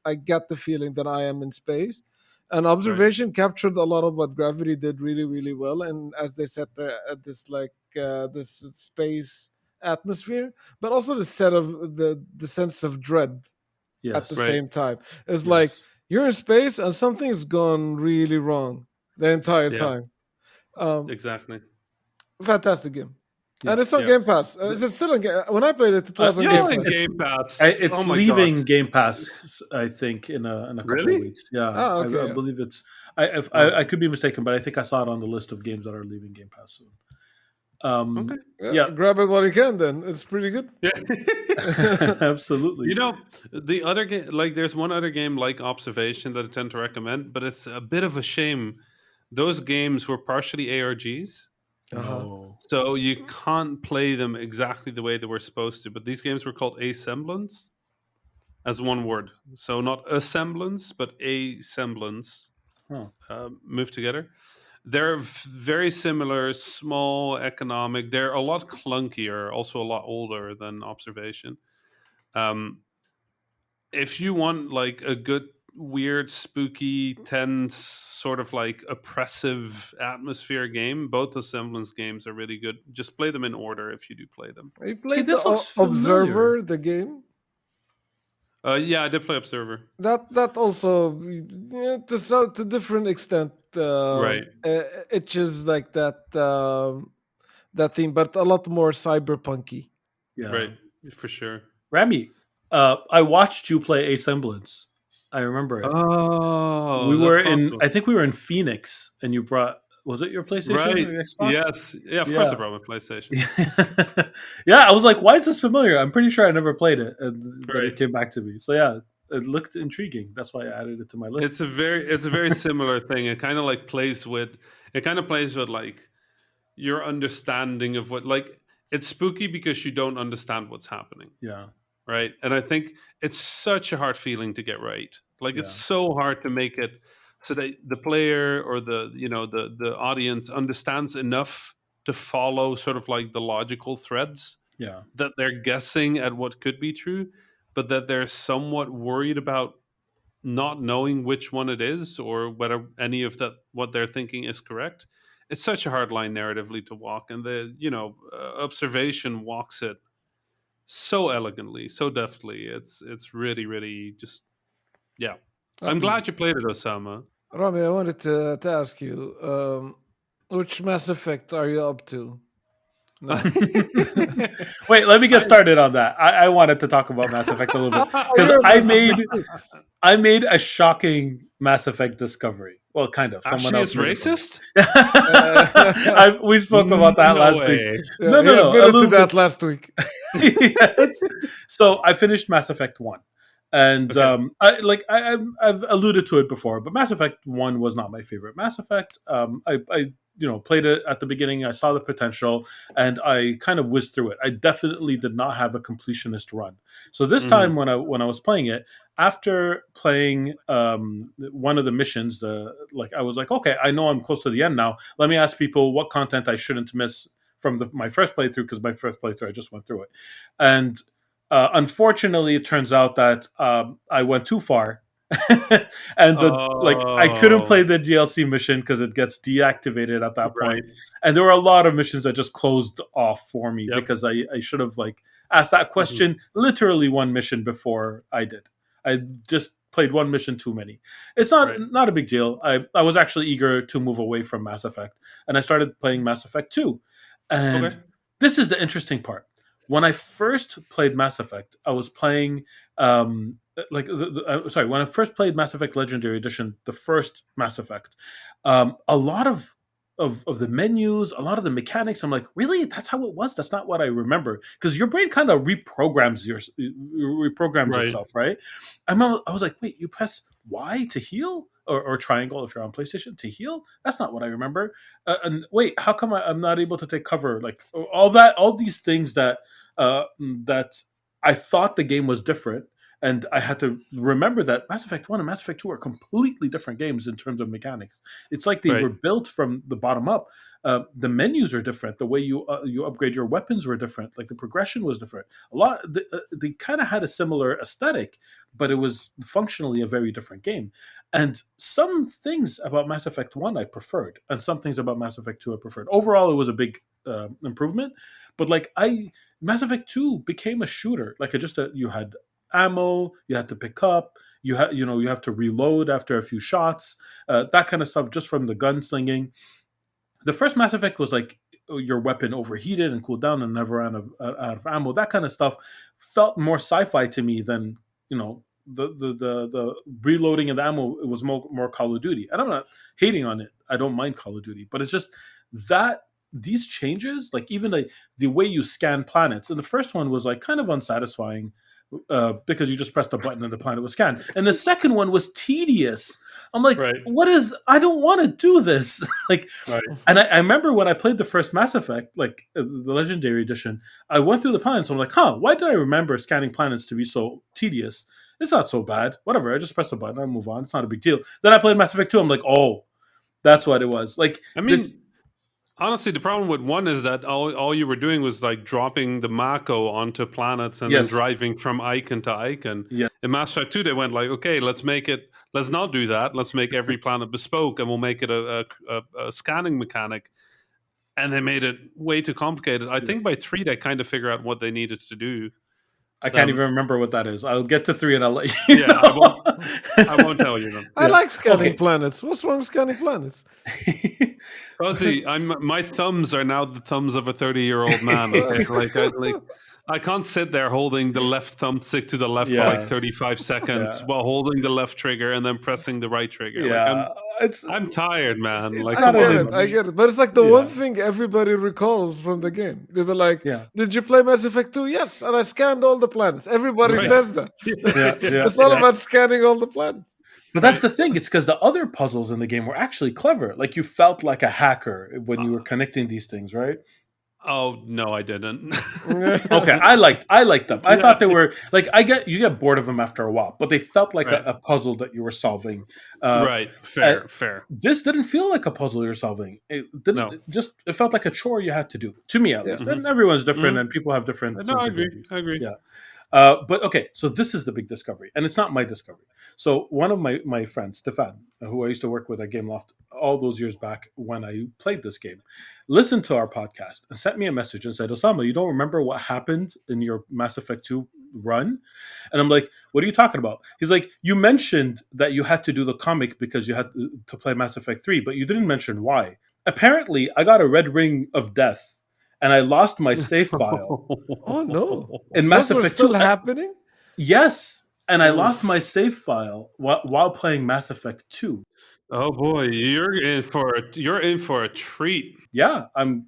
I get the feeling that I am in space. And Observation captured a lot of what Gravity did really really well. And as they sat there at this this space atmosphere, but also the set of the sense of dread at the Yes. Right. same time. It's like Yes. you're in space and something's gone really wrong the entire Yeah, time. Um, exactly. Fantastic game. Yeah. And it's on Yeah. Game Pass. Is it still on Game? When I played it, it was on Game Yes, Pass. in It's Game Pass. it's Oh my leaving god. Game Pass, I think, in a couple of Really? weeks. Yeah, Ah, I okay. believe it's. I could be mistaken, but I think I saw it on the list of games that are leaving Game Pass soon. Okay. Yeah, Yeah, grab it while you can. Then it's pretty good. Yeah. absolutely. You know, the other game, like there's one other game like Observation that I tend to recommend, but it's a bit of a shame. Those games were partially ARGs, Uh-huh. Oh, so you can't play them exactly the way they were supposed to. But these games were called A Semblance as one word. So not a semblance, but a semblance huh. moved together. They're very similar, small, economic. They're a lot clunkier, also a lot older than Observation. Um, if you want like a good, weird, spooky, tense, sort of like oppressive atmosphere game, both the Semblance games are really good. Just play them in order if you do play them. You Hey, played the this looks familiar. Observer, the game. Yeah, I did play Observer. That also, to different extent, Right, itches like that theme, but a lot more cyberpunky. Yeah, right, for sure. Rami, I watched you play A Semblance. I remember it. We Oh, that's were in. possible. I think we were in Phoenix, and you brought. Was it your PlayStation Right. or your Xbox? Yes. Yeah, of course I Yeah. brought my PlayStation. Yeah, I was like, why is this familiar? I'm pretty sure I never played it, and then Right. it came back to me. So yeah, it looked intriguing. That's why I added it to my list. It's a very similar thing. It kind of like plays with like your understanding of what like it's spooky because you don't understand what's happening, Yeah, right? And I think it's such a hard feeling to get right. Like it's yeah, so hard to make it so that the player or the audience understands enough to follow sort of like the logical threads yeah, that they're guessing at what could be true, but that they're somewhat worried about not knowing which one it is or whether any of that what they're thinking is correct. It's such a hard line narratively to walk, and the observation walks it so elegantly, so deftly. It's really, really just yeah. I'm Uh, glad you played it, Osama. Rami, I wanted to ask you, which Mass Effect are you up to now? Wait, let me get I, started on that. I wanted to talk about Mass Effect a little bit Oh, because you're a Mass Effect too. I made a shocking Mass Effect discovery. Well, kind of. Someone Ashley else is made it for me. racist. We spoke about that No last week. way. Yeah, he No, a admitted to little bit. that last week. Yes. So I finished Mass Effect 1. And Okay. I've alluded to it before, but Mass Effect 1 was not my favorite Mass Effect. I played it at the beginning. I saw the potential, and I kind of whizzed through it. I definitely did not have a completionist run. So this time, Mhm. when I was playing it, after playing one of the missions, I was like, okay, I know I'm close to the end now. Let me ask people what content I shouldn't miss from my first playthrough, because my first playthrough I just went through it, and unfortunately, it turns out that I went too far, and I couldn't play Oh, the DLC mission because it gets deactivated at that right. point. And there were a lot of missions that just closed off for me Yep. because I should have asked that Mhm. question literally one mission before I did. I just played one mission too many. It's Right. not a big deal. I was actually eager to move away from Mass Effect, and I started playing Mass Effect 2. Okay. And this is the interesting part. When I first played Mass Effect, I was playing sorry, when I first played Mass Effect Legendary Edition, the first Mass Effect, a lot of the menus, a lot of the mechanics, I'm like, really? That's how it was? That's not what I remember. Because your brain kind of reprograms Right. itself, right? I was like, wait, you press Y to heal? Or triangle if you're on PlayStation to heal? That's not what I remember. And wait, how come I'm not able to take cover? Like all these things that I thought the game was different, and I had to remember that Mass Effect 1 and Mass Effect 2 are completely different games in terms of mechanics. It's like they Right. were built from the bottom up. The menus are different. The way you upgrade your weapons were different. Like the progression was different. They kind of had a similar aesthetic, but it was functionally a very different game. And some things about Mass Effect 1 I preferred, and some things about Mass Effect 2 I preferred. Overall, it was a big improvement. But Mass Effect 2 became a shooter. You had ammo you had to pick up, you have to reload after a few shots, that kind of stuff, just from the gunslinging. The first Mass Effect was like your weapon overheated and cooled down and never ran out of ammo. That kind of stuff felt more sci-fi to me than the reloading of the ammo. It was more Call of Duty, and I'm not hating on it. I don't mind Call of Duty, but it's just that these changes, like even the way you scan planets. And the first one was like kind of unsatisfying, because you just pressed a button and the planet was scanned. And the second one was tedious. I'm like, Right. I don't want to do this. Like, Right. and I remember when I played the first Mass Effect, like the Legendary Edition, I went through the planets. I'm like, why did I remember scanning planets to be so tedious? It's not so bad. Whatever. I just press a button. I move on. It's not a big deal. Then I played Mass Effect 2. I'm like, oh, that's what it was. Like, I mean, honestly, the problem with 1 is that all you were doing was like dropping the Mako onto planets and Yes. then driving from icon to icon. Yeah. In Mass Effect 2, they went like, okay, let's not do that. Let's make every planet bespoke, and we'll make it a scanning mechanic. And they made it way too complicated. I think by 3, they kind of figure out what they needed to do. I can't even remember what that is. I'll get to 3 and I'll let you know. I won't tell you then. I like scanning planets. What's wrong with scanning planets? Rosie, my thumbs are now the thumbs of a 30-year-old man. Okay? I can't sit there holding the left thumbstick to the left for like 35 seconds while holding the left trigger and then pressing the right trigger. Yeah, I'm tired, man. I get it. But it's like the one thing everybody recalls from the game. They were like, did you play Mass Effect 2? Yes. And I scanned all the planets. Everybody says that. It's all about scanning all the planets. But that's the thing. It's because the other puzzles in the game were actually clever. Like you felt like a hacker when you were connecting these things, right? Oh no, I didn't. Okay, I liked them. I thought they were like you get bored of them after a while, but they felt like a puzzle that you were solving. Right, fair. This didn't feel like a puzzle you're solving. It didn't. It felt like a chore you had to do. To me, at least. And everyone's different, and people have different. No, I agree. Yeah. But okay, so this is the big discovery, and it's not my discovery. So one of my friends, Stefan, who I used to work with at Gameloft all those years back when I played this game, listened to our podcast and sent me a message and said, "Osama, you don't remember what happened in your Mass Effect 2 run?" And I'm like, "What are you talking about?" He's like, "You mentioned that you had to do the comic because you had to play Mass Effect 3, but you didn't mention why. Apparently, I got a red ring of death." And I lost my save file. Oh no! In Mass Those Effect still 2, happening? yes, and I lost my save file while playing Mass Effect 2. Oh boy, you're in for a treat. Yeah, I'm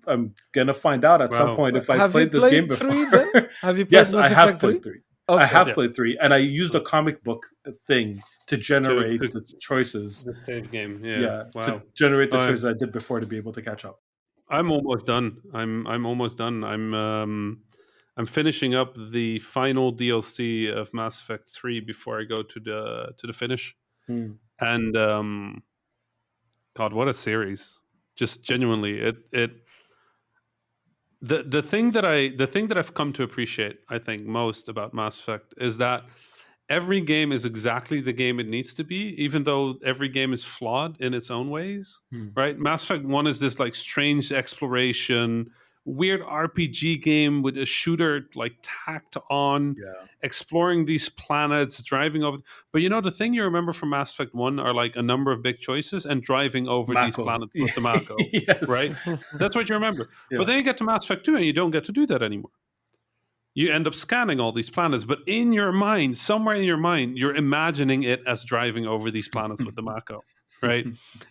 gonna find out at some point if I played this game before. 3 then? Have you played Yes, Mass I have Effect played 3. I have played 3, and I used a comic book thing to generate the choices. The save game, to generate the choices I did before to be able to catch up. I'm almost done. I'm almost done. I'm finishing up the final DLC of Mass Effect 3 before I go to the finish. And God, what a series! Just genuinely, the thing that I've come to appreciate, I think, most about Mass Effect is that every game is exactly the game it needs to be, even though every game is flawed in its own ways. Right? Mass Effect 1 is this like strange exploration weird RPG game with a shooter like tacked on, Yeah. exploring these planets, driving over. But you know, the thing you remember from Mass Effect 1 are like a number of big choices and driving over these Mako. planets with the Mako, Yes. right? That's what you remember. But Yeah. then you get to Mass Effect 2 and you don't get to do that anymore. You end up scanning all these planets, but in your mind, somewhere in your mind, you're imagining it as driving over these planets with the Mako, right?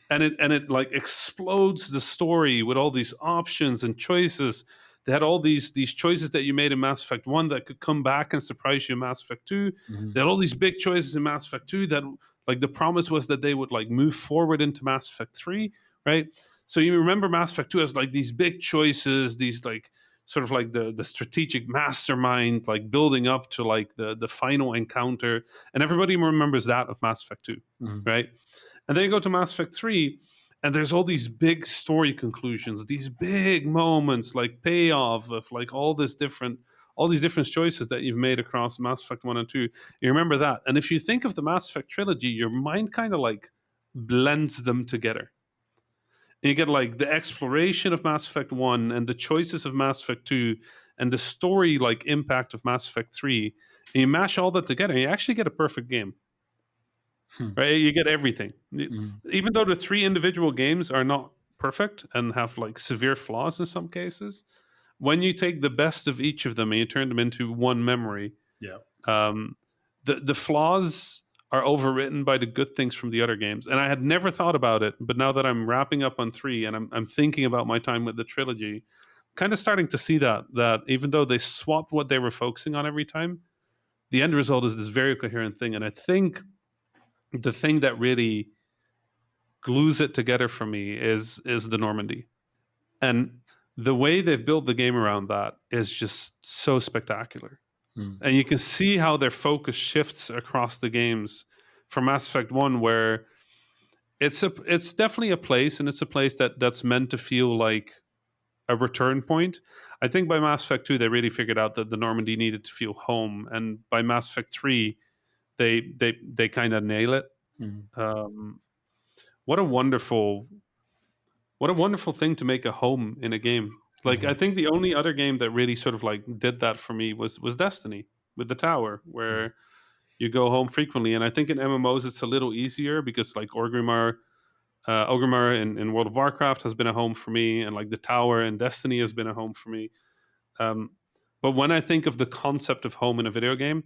And it like explodes the story with all these options and choices. They had all these choices that you made in Mass Effect 1 that could come back and surprise you in Mass Effect 2. Mhm. They had all these big choices in Mass Effect 2 that like the promise was that they would like move forward into Mass Effect 3, right? So you remember Mass Effect 2 as like these big choices, these like sort of like the strategic mastermind, like building up to like the final encounter, and everybody remembers that of Mass Effect 2, Mhm. right? And then you go to Mass Effect 3, and there's all these big story conclusions, these big moments, like payoff of like all these different choices that you've made across Mass Effect 1 and 2. You remember that. And if you think of the Mass Effect trilogy, your mind kind of like blends them together. And you get like the exploration of Mass Effect 1 and the choices of Mass Effect 2 and the story like impact of Mass Effect 3. And you mash all that together, and you actually get a perfect game. Hmm. Right? You get everything. Mhm. Even though the 3 individual games are not perfect and have like severe flaws in some cases, when you take the best of each of them and you turn them into one memory, Yeah. um, the flaws are overwritten by the good things from the other games. And I had never thought about it, but now that I'm wrapping up on 3 and I'm thinking about my time with the trilogy, kind of starting to see that even though they swapped what they were focusing on every time, the end result is this very coherent thing. And I think the thing that really glues it together for me is the Normandy. And the way they've built the game around that is just so spectacular. Hmm. And you can see how their focus shifts across the games from Mass Effect 1, where it's definitely a place, and it's a place that's meant to feel like a return point. I think by Mass Effect 2 they really figured out that the Normandy needed to feel home, and by Mass Effect 3 they kind of nail it. Mhm. Um, what a wonderful thing to make a home in a game. Like I think the only other game that really sort of like did that for me was Destiny with the tower, where you go home frequently. And I think in MMOs it's a little easier because like Orgrimmar in World of Warcraft has been a home for me, and like the tower in Destiny has been a home for me. Um, but when I think of the concept of home in a video game,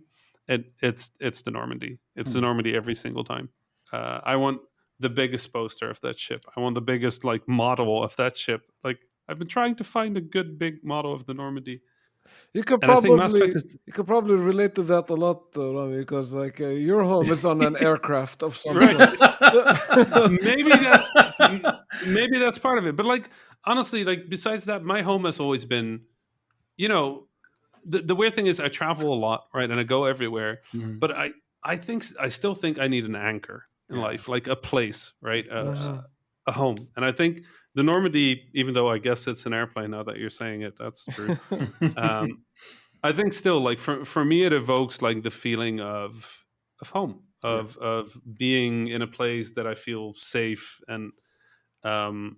it's the Normandy. It's the Hmm. Normandy every single time. I want the biggest poster of that ship. I want the biggest like model of that ship. Like I've been trying to find a good big model of the Normandy, You could and I think Mass probably Effect is you could probably relate to that a lot, Rami, because like your home is on an aircraft of some right. sort. maybe that's maybe that's part of it. But like honestly, like besides that, my home has always been, you know, the weird thing is I travel a lot, right, and I go everywhere. Mhm. But I still think I need an anchor in Yeah. life, like a place, right, Of course. a home. And I think the Normandy, even though I guess it's an airplane now that you're saying it, that's true. Um, I think still, like for me, it evokes like the feeling of home, Yeah. of being in a place that I feel safe um,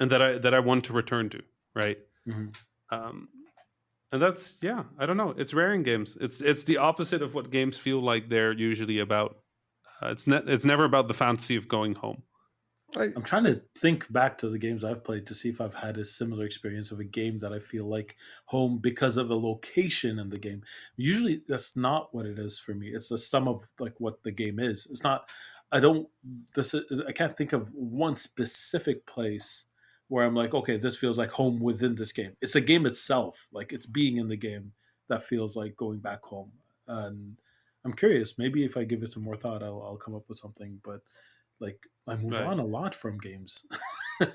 and that I want to return to, right? Mhm. Um, and that's I don't know. It's rare in games. It's the opposite of what games feel like they're usually about. It's never about the fantasy of going home. I, I'm trying to think back to the games I've played to see if I've had a similar experience of a game that I feel like home because of a location in the game. Usually that's not what it is for me. It's the sum of like what the game is. It's not I don't this I can't think of one specific place where I'm like, okay, this feels like home within this game. It's the game itself, like it's being in the game that feels like going back home. And I'm curious, maybe if I give it some more thought, I'll come up with something. But like I move Right. on a lot from games.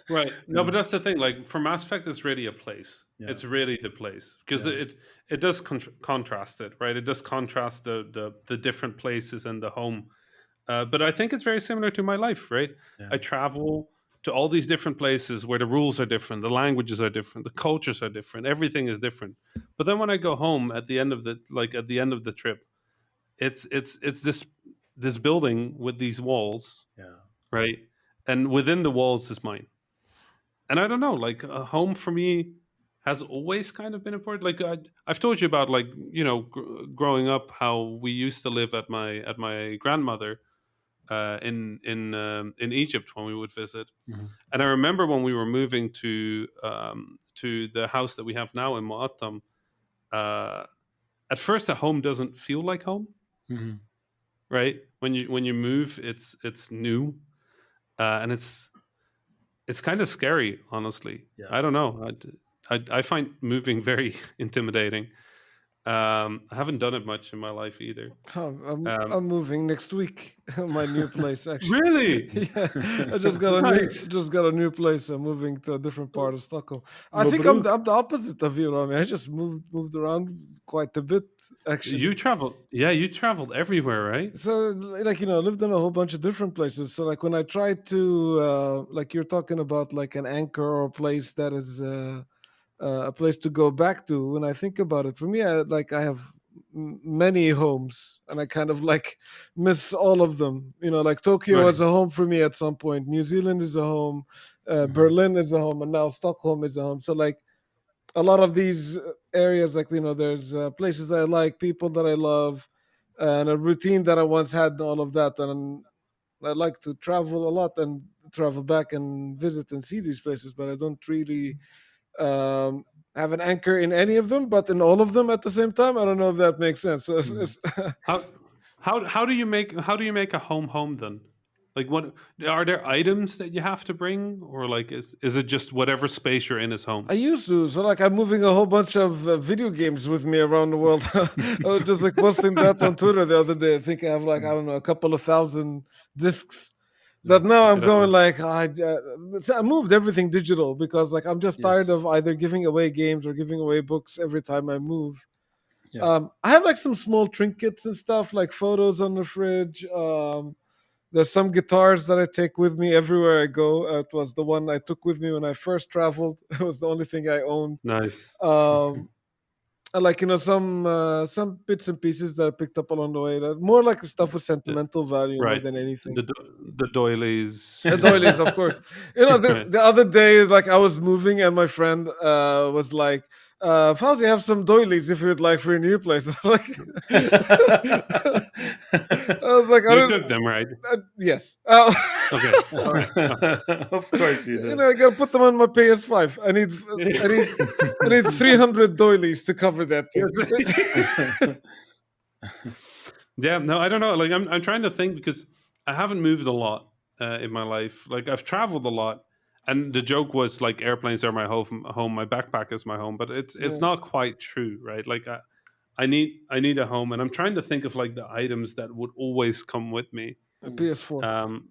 Right. No, but that's the thing. Like for Mass Effect, it's really a place. Yeah. It's really the place because Yeah. it does contrast it, right? It does contrast the different places and the home. But I think it's very similar to my life, right? Yeah. I travel to all these different places where the rules are different, the languages are different, the cultures are different, everything is different. But then when I go home at the end of the trip, it's this building with these walls, Yeah. right? And within the walls is mine. And I don't know, like a home for me. has always kind of been important. Like I've told you about, like, growing up, how we used to live at my grandmother in Egypt when we would visit. Mhm. And I remember when we were moving to the house that we have now in Mu'attam. Uh, at first, a home doesn't feel like home, Mhm. right? When you move, it's new, and it's kind of scary, honestly. Yeah. I don't know. I find moving very intimidating. I haven't done it much in my life either. Oh, Um, I'm moving next week. My new place, actually. really Yeah, I just got a nice. new place. I'm moving to a different part of Stockholm. I think Mabruk. I'm the opposite of you, Rami. I just moved around quite a bit, actually. You traveled, yeah. You traveled everywhere, right? So, like, lived in a whole bunch of different places. So, like, when I tried to, like, you're talking about like an anchor or a place that is a place to go back to. When I think about it, for me, I have many homes, and I kind of like miss all of them. Like Tokyo Right. was a home for me at some point. New Zealand is a home. Mhm. Berlin is a home, and now Stockholm is a home. So, like, a lot of these areas, like, there's places I like, people that I love, and a routine that I once had, and all of that. And I like to travel a lot and travel back and visit and see these places, but I don't really um, have an anchor in any of them, but in all of them at the same time. I don't know if that makes sense. So Mhm. How how do you make a home then? Like, what are there items that you have to bring, or like is it just whatever space you're in is home? I used to. So, like, I'm moving a whole bunch of video games with me around the world. I was just like posting that on Twitter the other day. I think I have, like, I don't know, a couple of thousand discs. That now I'm Yeah. going like, so I moved everything digital because, like, I'm just tired Yes. of either giving away games or giving away books every time I move. Yeah. I have, like, some small trinkets and stuff, like photos on the fridge. There's some guitars that I take with me everywhere I go. It was the one I took with me when I first traveled. It was the only thing I owned. Nice. Um, and, like, some bits and pieces that I picked up along the way. That more like stuff with Yeah, sentimental value more right. than The anything. the doilies. Doilies, of course. Right. The other day, like, I was moving and my friend was like, Fauzi, have some doilies if you'd like for your new place. Like, I was like, I You don't. took them, right? Yes. Okay. All right. Of course you did. I gotta put them on my PS5. I need, I need 300 doilies to cover that thing. Yeah, no, I don't know. Like, I'm trying to think, because I haven't moved a lot in my life. Like, I've traveled a lot, and the joke was, like, airplanes are my home, my backpack is my home, but it's Yeah, not quite true, right? Like, I need a home, and I'm trying to think of, like, the items that would always come with me. a PS4. Um,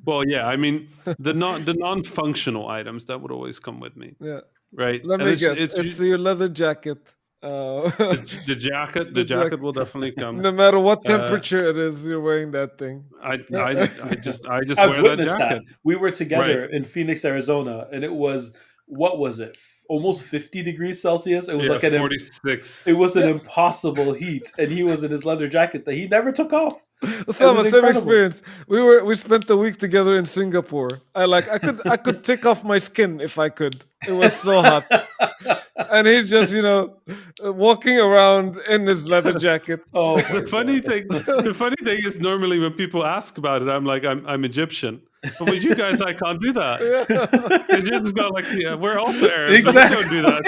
well, yeah, I mean, the non-functional items that would always come with me, Yeah. right? Let And me it's guess. it's It's your leather jacket. the jacket. The The jacket jacket. will definitely come. No matter what Uh, temperature it is, you're wearing that thing. I just I've wear that witnessed that. jacket. We were Right. together in Phoenix, Arizona, and it was, what was it? Almost 50 degrees Celsius. It was Yeah, like it 46. was an Yeah. impossible heat, and he was in his leather jacket that he never took off. It Same was same incredible. experience. We spent a week together in Singapore. I could take off my skin if I could. It was so hot. And he's just, walking around in his leather jacket. Oh my The funny god! thing, the funny thing is, normally when people ask about it, I'm like, I'm Egyptian. But with you guys, I can't do that. Yeah. And you just go like, yeah, we're also Arabs, but we don't do that.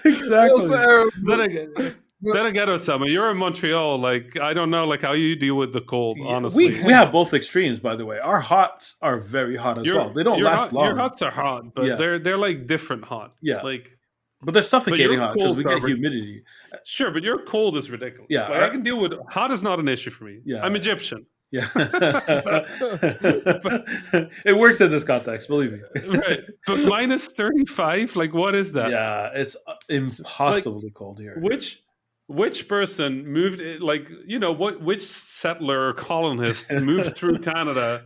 Exactly. We're also Exactly. Arabs, Then again, then again, Osama, you're in Montreal. Like, I don't know, like, how you deal with the cold. Yeah, we Honestly, we have both extremes, by the way. Our hots are very hot as well. your They don't your last hot your long. hots are hot, but Yeah, they're like different hot. yeah, Like, but they're but suffocating your hot because we colds are get humidity. sure, but your cold is ridiculous. Yeah, Like, I can deal with hot is not an issue for me. yeah, I'm Egyptian. yeah. But It works in this context, believe me. right, but minus 35. Like, what is that? Yeah, it's Like, impossibly cold here. which person moved it, like, which settler or colonist moved through Canada,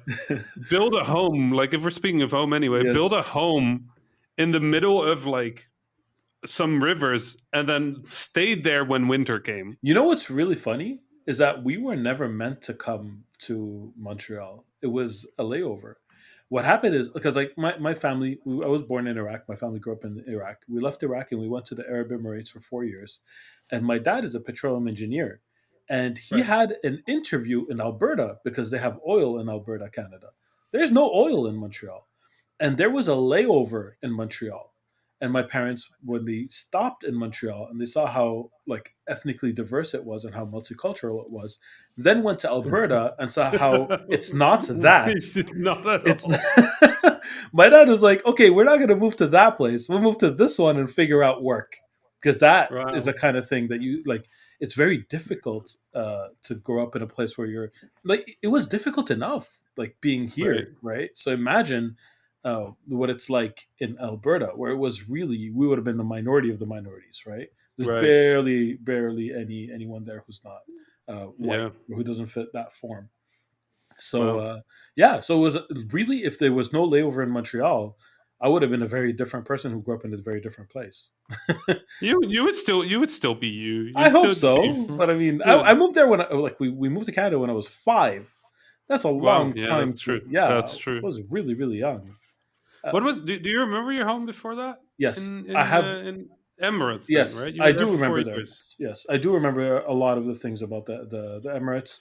build a home, like, if we're speaking of home anyway, build a Yes. home in the middle of, like, some rivers, and then stayed there when winter came. You know what's really funny is that we were never meant to come to Montreal. It was a layover. what happened is because like my family, I was born in Iraq. My family grew up in Iraq. We left Iraq and we went to the Arab Emirates for 4 years. And my dad is a petroleum engineer, and he Right. had an interview in Alberta because they have oil in Alberta, Canada. There's no oil in Montreal, and there was a layover in Montreal. And my parents, when they stopped in Montreal and they saw how like ethnically diverse it was and how multicultural it was, then went to Alberta and saw how it's not that. Not at It's all. my dad was like, okay, we're not going to move to that place. We'll move to this one and figure out work because that is the Wow. kind of thing that you like. It's very difficult to grow up in a place where you're like it was difficult enough like being Right. here, right? So imagine what it's like in Alberta, where it was really we would have been the minority of the minorities, right? There's Right. barely anyone there who's not white Yeah. or who doesn't fit that form. So Wow. yeah, so it was really if there was no layover in Montreal, I would have been a very different person who grew up in a very different place. You would still be you. I You'd hope still just be. so, but I mean, Yeah. I moved there when like we moved to Canada when I was 5. That's a Wow. long Yeah, time that's to true. yeah. I That's true. was really young. Uh, What was? Do you remember your home before that? yes, In I in have. uh, in Emirates, then, Yes, right? You I were there do for four remember the years. Emirates. Yes, I do remember a lot of the things about the Emirates,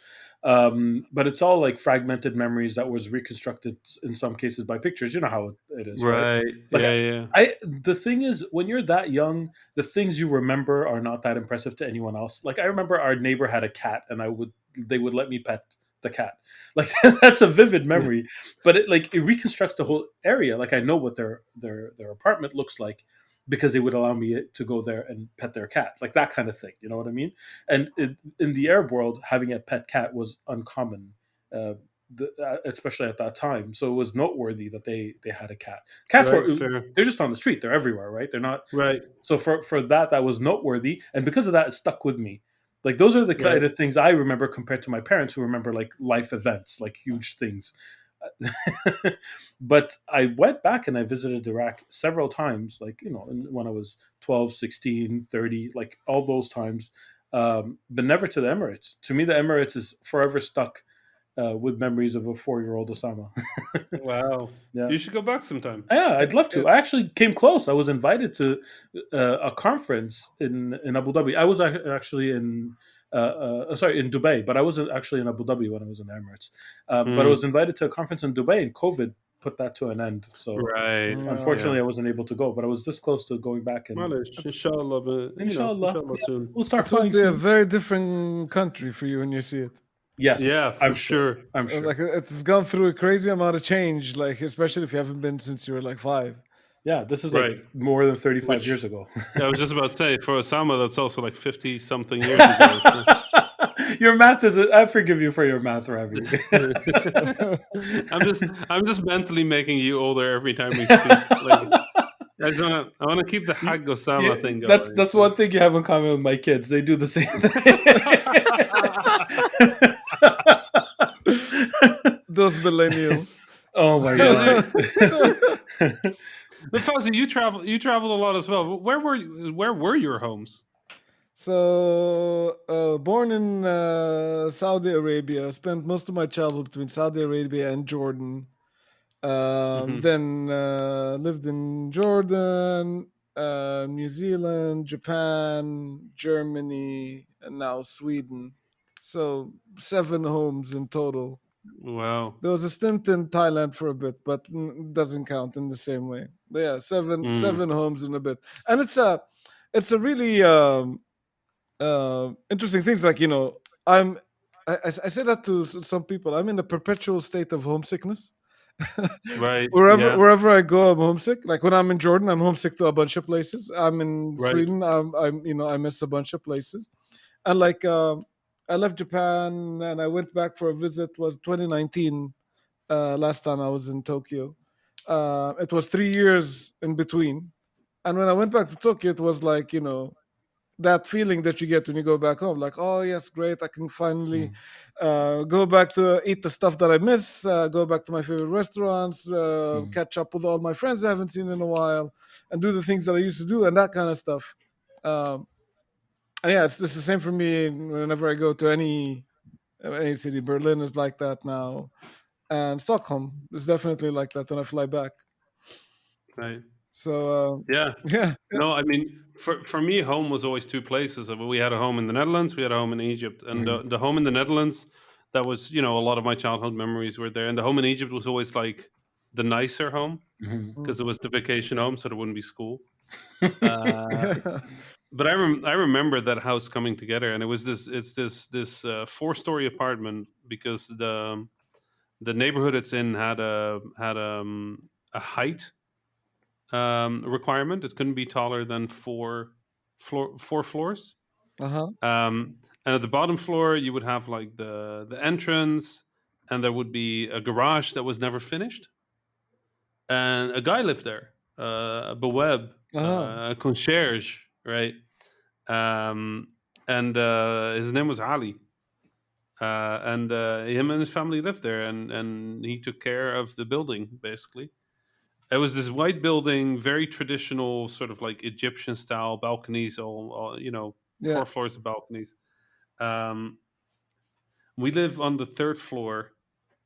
but it's all like fragmented memories that was reconstructed in some cases by pictures. You know how it is, right? Right. Like Yeah. Yeah. the thing is, when you're that young, the things you remember are not that impressive to anyone else. Like I remember our neighbor had a cat, and they would let me pet the cat. Like that's a vivid memory, but it reconstructs the whole area. Like I know what their apartment looks like because they would allow me to go there and pet their cat, like that kind of thing. You know what I mean? And in the Arab world, having a pet cat was uncommon, uh, especially at that time. So it was noteworthy that they had a cat. Cats were Right. Fair. they're just on the street. They're everywhere, right? They're not. Right. So for that was noteworthy, and because of that, it stuck with me. Like those are the kind Right. of things I remember compared to my parents who remember like life events, like huge things. But I went back and I visited Iraq several times, like, when I was 12, 16, 30, like all those times, but never to the Emirates. To me, the Emirates is forever stuck with memories of a 4-year old Osama. Wow. Yeah. You should go back sometime. Yeah, I'd It, love to. it, I actually came close. I was invited to a conference in Abu Dhabi. I was actually sorry, in Dubai, but I wasn't actually in Abu Dhabi when I was in the Emirates. But I Mm. was invited to a conference in Dubai, and COVID put that to an end. So Right. Yeah. unfortunately, I wasn't able to go. But I was this close to going back, and Well, inshallah, but inshallah, inshallah yeah, soon. we'll start it will flying be a soon. very different country for you when you see it. Yes, Yeah, I'm for sure. sure. I'm sure. Like it's gone through a crazy amount of change, like especially if you haven't been since you were like 5. Yeah, this is like Right. more than 35 Which years ago. I was just about to say, for Osama, that's also like 50 something years ago. So. Your math is. I forgive you for your math, Ravi. I'm just mentally making you older every time we speak. Like I wanna keep the Hag Osama thing going. That's one thing you have in common with my kids. They do the same thing. Those millennials. Oh my Yeah, god. but Fauzi, you traveled a lot as well. Where were your homes? So, born in Saudi Arabia, spent most of my childhood between Saudi Arabia and Jordan. Hmm. Then lived in Jordan, New Zealand, Japan, Germany, and now Sweden. So 7 homes in total. Wow. There was a stint in Thailand for a bit, but doesn't count in the same way. But yeah, seven Mm. seven homes in a bit, and it's a really interesting things. Like I'm I say that to some people. I'm in a perpetual state of homesickness. Right. wherever Yeah. wherever I go, I'm homesick. Like when I'm in Jordan, I'm homesick to a bunch of places. I'm in Right. Sweden, I'm I miss a bunch of places. And like I left Japan and I went back for a visit. Was 2019 last time I was in Tokyo. It was 3 years in between. And when I went back to Tokyo, it was like that feeling that you get when you go back home, like, oh yes, great, I can finally Mm, go back to eat the stuff that I miss, go back to my favorite restaurants, mm, catch up with all my friends I haven't seen in a while, and do the things that I used to do and that kind of stuff. um, and yeah, it's the same for me whenever I go to any city. Berlin is like that now. and Stockholm is definitely like that when I fly back. Right. So Yeah. yeah, No, I mean, for me, home was always two places. We had a home in the Netherlands, we had a home in Egypt, and Mhm. the home in the Netherlands, that was, a lot of my childhood memories were there, and the home in Egypt was always like the nicer home Mhm. mm, because it was the vacation home, so there wouldn't be school. Uh, yeah, but I remember that house coming together, and it's this 4-story apartment because the neighborhood it's in had a height requirement. It couldn't be taller than four floors. uh-huh, And at the bottom floor, you would have like the entrance, and there would be a garage that was never finished. And a guy lived there, a Beweb, uh-huh, a concierge, right? Um, and his name was Ali. And him and his family lived there, and he took care of the building basically. It was this white building, very traditional, sort of like Egyptian style balconies, all yeah, 4 floors of balconies. Um, we live on the third floor,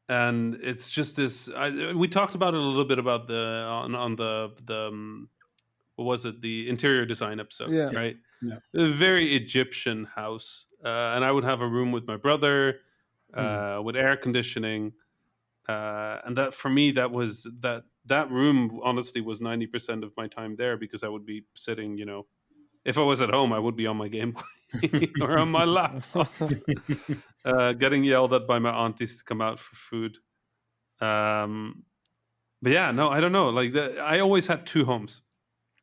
and it's just this. We talked about it a little bit about on the what was it, the interior design episode, yeah, Yeah. right? Yeah. A very Egyptian house, and I would have a room with my brother Mm. with air conditioning. And that for me, that room honestly was 90% of my time there because I would be sitting, if I was at home, I would be on my Game Boy or on my laptop, getting yelled at by my aunties to come out for food. Um, but yeah, no, I don't know. Like I always had two homes,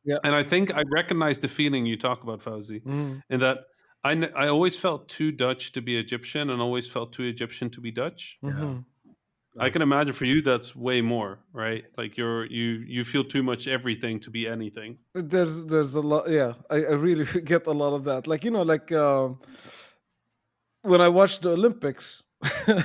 yeah, and I think I recognize the feeling you talk about, Fauzi, mm, in that I always felt too Dutch to be Egyptian, and always felt too Egyptian to be Dutch. Yeah. mm-hmm. I Like, can imagine for you that's way more, right? Like you feel too much everything to be anything. There's a lot. Yeah, I really get a lot of that. Like like when I watch the Olympics, and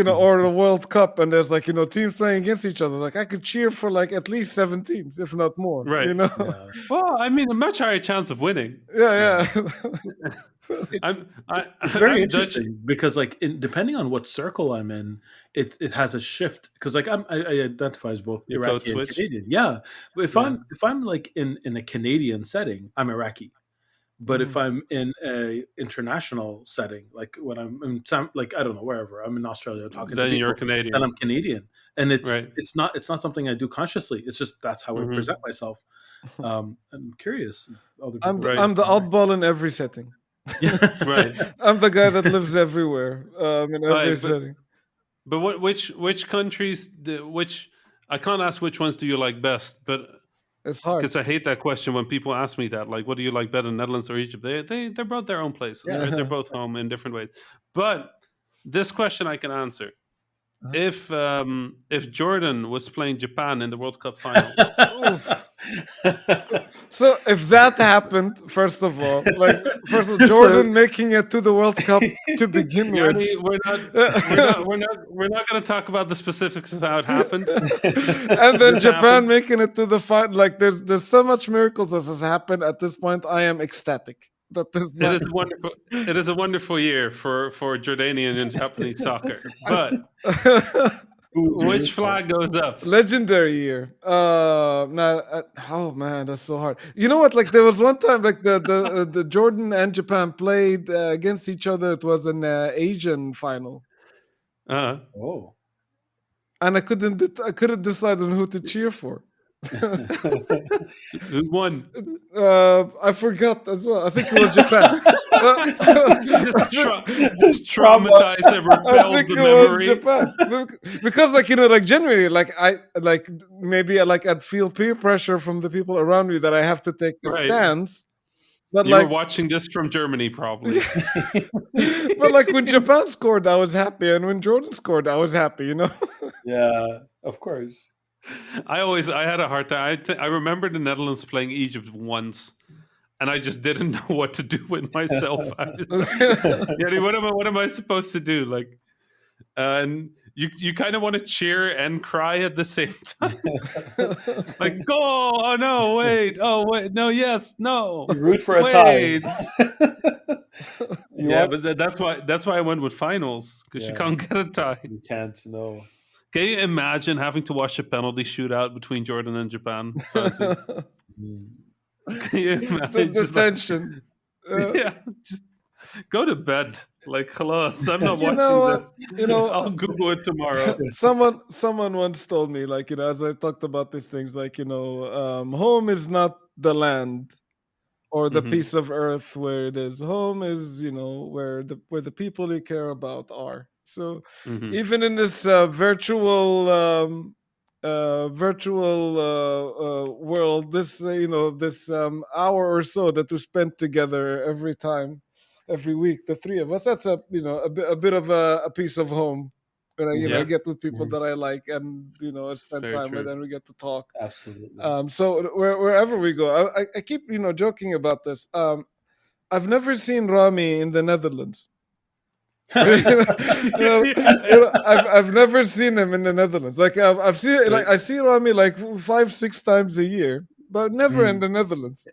or the World Cup, and there's teams playing against each other. Like I could cheer for like at least 7 teams, if not more. Right. yeah. Well, I mean, a much higher chance of winning. Yeah. Yeah, It, it's very I'm Dutch. interesting because, like, depending on what circle I'm in, it has a shift. Because, like, I identify as both Your code Iraqi and switched. Canadian. Yeah, but Yeah. if I'm like in a Canadian setting, I'm Iraqi. But if Mhm. I'm in a international setting, like when I'm in like I don't know, wherever I'm in Australia talking to Then you're people, then Canadian, I'm Canadian, and right? it's not something I do consciously. It's just that's how I present Hmm. myself. I'm curious if other I'm people the, feel the Right. I'm the same way. oddball in every setting. Yeah. Right. I'm the guy that lives everywhere, in every Right. But setting. but which countries? Which I can't ask which ones do you like best, but It's hard. because I hate that question when people ask me that, like, what do you like better, Netherlands or Egypt? They're both their own places, Yeah. right? They're both home in different ways. But this question I can answer. Uh-huh. If Jordan was playing Japan in the World Cup finals, Oof. So if that happened, first of all, So Jordan making it to the World Cup to begin with, Yani, we're not going to talk about the specifics of how it happened. and then This Japan happened. making it to the final. Like there's so much miracles that has happened at this point. I am ecstatic that this It man. is a wonderful. It is a wonderful year for Jordanian and Japanese soccer. But who's your which root for? flag goes up? Legendary year. Oh man, that's so hard. You know what? Like there was one time, like the Jordan and Japan played against each other. It was an Asian final, Uh, Oh. and I couldn't decide on who to cheer for. who won? I forgot as well. I think it was Japan. Uh, just just traumatized and I repelled think the it was memory. Japan because, like genuinely, like maybe I'd feel peer pressure from the people around me that I have to take a Right. stance. But You were like, watching this from Germany, probably. but like when Japan scored, I was happy, and when Jordan scored, I was happy. Yeah, of course. I had a hard time. I remember the Netherlands playing Egypt once, and I just didn't know what to do with myself. Yeah, what am I supposed to do? Like, and you kind of want to cheer and cry at the same time. Like, go! Oh no! Wait! Oh wait! No! Yes! No! You root for a tie. Wait! Yeah, but that's why I went with finals, because you can't get a tie. You can't. No. Can you imagine having to watch a penalty shootout between Jordan and Japan? Fauzi? Can you imagine? the tension. Yeah, just go to bed. Like, khalas, I'm not You know watching what? this. I'll Google it tomorrow. Someone once told me, like, as I talked about these things, like, home is not the land or the piece of earth where it is. Home is, where the people you care about are. So even in this virtual world, this this hour or so that we spent together every week, the three of us, that's a bit of a piece of home that I get with people that I like, and I spend Very time with, true. and we get to talk. Absolutely. So wherever we go, I keep joking about this. I've never seen Rami in the Netherlands. I've never seen him in the Netherlands. Like I've seen, like I see Rami like 5-6 times a year, but never in the Netherlands.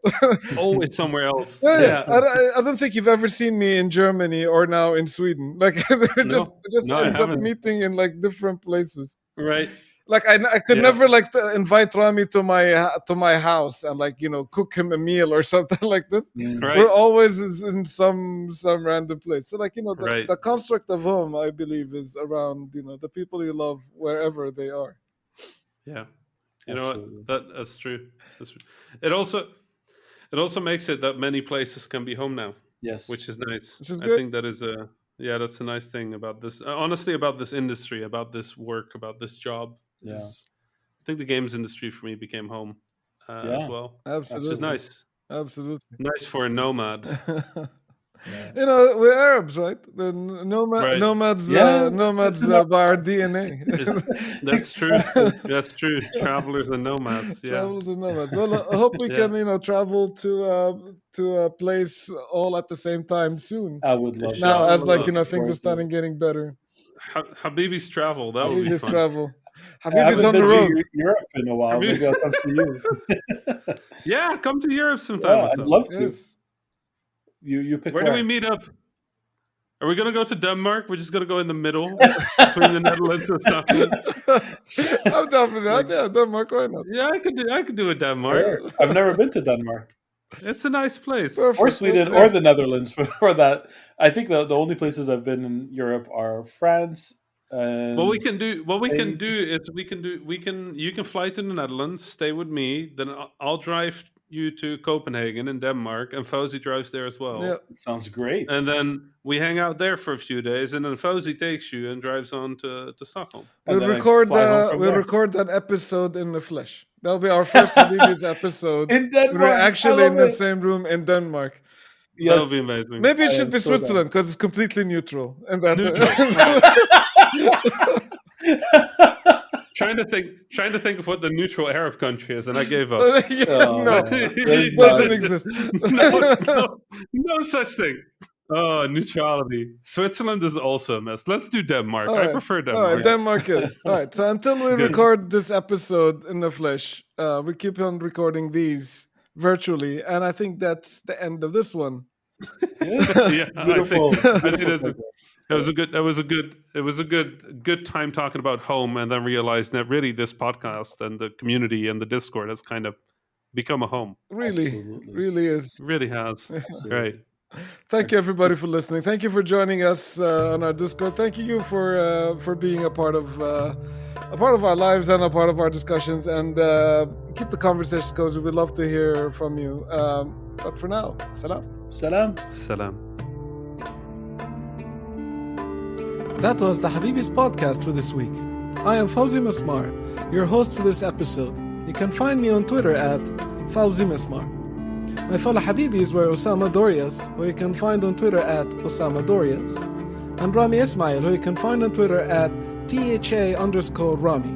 Always somewhere else. Yeah. I don't think you've ever seen me in Germany or now in Sweden. Like just I end up haven't. meeting in like different places. Right. Like I could never like invite Rami to my house and like cook him a meal or something like this. Right. We're always in some random place. So like Right. the construct of home, I believe, is around the people you love wherever they are. Yeah, you know what? That's true. That's true. It also makes it that many places can be home now. Yes, which is nice. Which is I good. think that is that's a nice thing about this. Honestly, about this industry, about this work, about this job. Yeah. I think the games industry for me became home as well. Absolutely. Which is nice. Absolutely. Nice for a nomad. We're Arabs, right? The nomads by our DNA. That's true. That's true. Travelers and nomads. Yeah. Travelers and nomads. Well, I hope we can, travel to a place all at the same time soon. I would love now, that. as like things are starting getting better. Habibis travel. That would be fun. Travel. I Habibis haven't on been the road. to Europe in a while. Maybe I'll come see you. Yeah, come to Europe sometime. I'd love to. Yes. You pick where do we meet up? Are we gonna go to Denmark? We're just gonna go in the middle between the Netherlands and Stockholm. I'm down for that. Yeah, Denmark. Why not? Yeah, I could do a Denmark. Sure. I've never been to Denmark. It's a nice place. Perfect. Or Sweden or the Netherlands for that. I think the only places I've been in Europe are France. What we can do is you can fly to the Netherlands, stay with me, then I'll drive you to Copenhagen in Denmark, and Fauzi drives there as well. Yeah. Sounds great. And then we hang out there for a few days, and then Fauzi takes you and drives on to Stockholm. We'll record that episode in the flesh. That'll be our first Habibis episode. In Denmark. We're actually in the same room in Denmark. Yes. That would be amazing. Maybe it should be Switzerland because it's completely neutral. And that Trying to think of what the neutral Arab country is, and I gave up. No, it doesn't exist. No such thing. Oh, neutrality. Switzerland is also a mess. Let's do Denmark. I prefer Denmark. All right, Denmark is. All right, so until we record this episode in the flesh, we keep on recording these virtually, and I think that's the end of this one. Yeah, beautiful. I think it was a good time talking about home, and then realizing that really this podcast and the community and the Discord has kind of become a home. Really is. It really has. Right. Thank you everybody for listening. Thank you for joining us on our Discord. Thank you for being a part of our lives and a part of our discussions, and keep the conversations going. We'd love to hear from you. But for now, salam. Salam. Salam. That was the Habibis podcast for this week. I am Fauzi Masmar, your host for this episode. You can find me on Twitter at Fauzi Masmar. My fellow Habibis were Osama Dorias, who you can find on Twitter at Osama Dorias, and Rami Ismail, who you can find on Twitter at THA_Rami.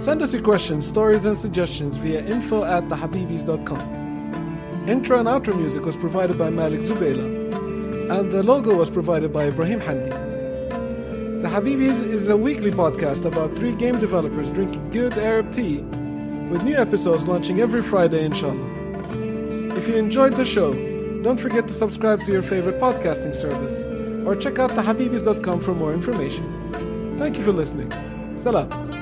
Send us your questions, stories, and suggestions via info@thehabibis.com. Intro and outro music was provided by Malik Zubayla, and the logo was provided by Ibrahim Hamdi. The Habibis is a weekly podcast about 3 game developers drinking good Arab tea, with new episodes launching every Friday, inshallah. If you enjoyed the show, don't forget to subscribe to your favorite podcasting service or check out thehabibis.com for more information. Thank you for listening. Salam.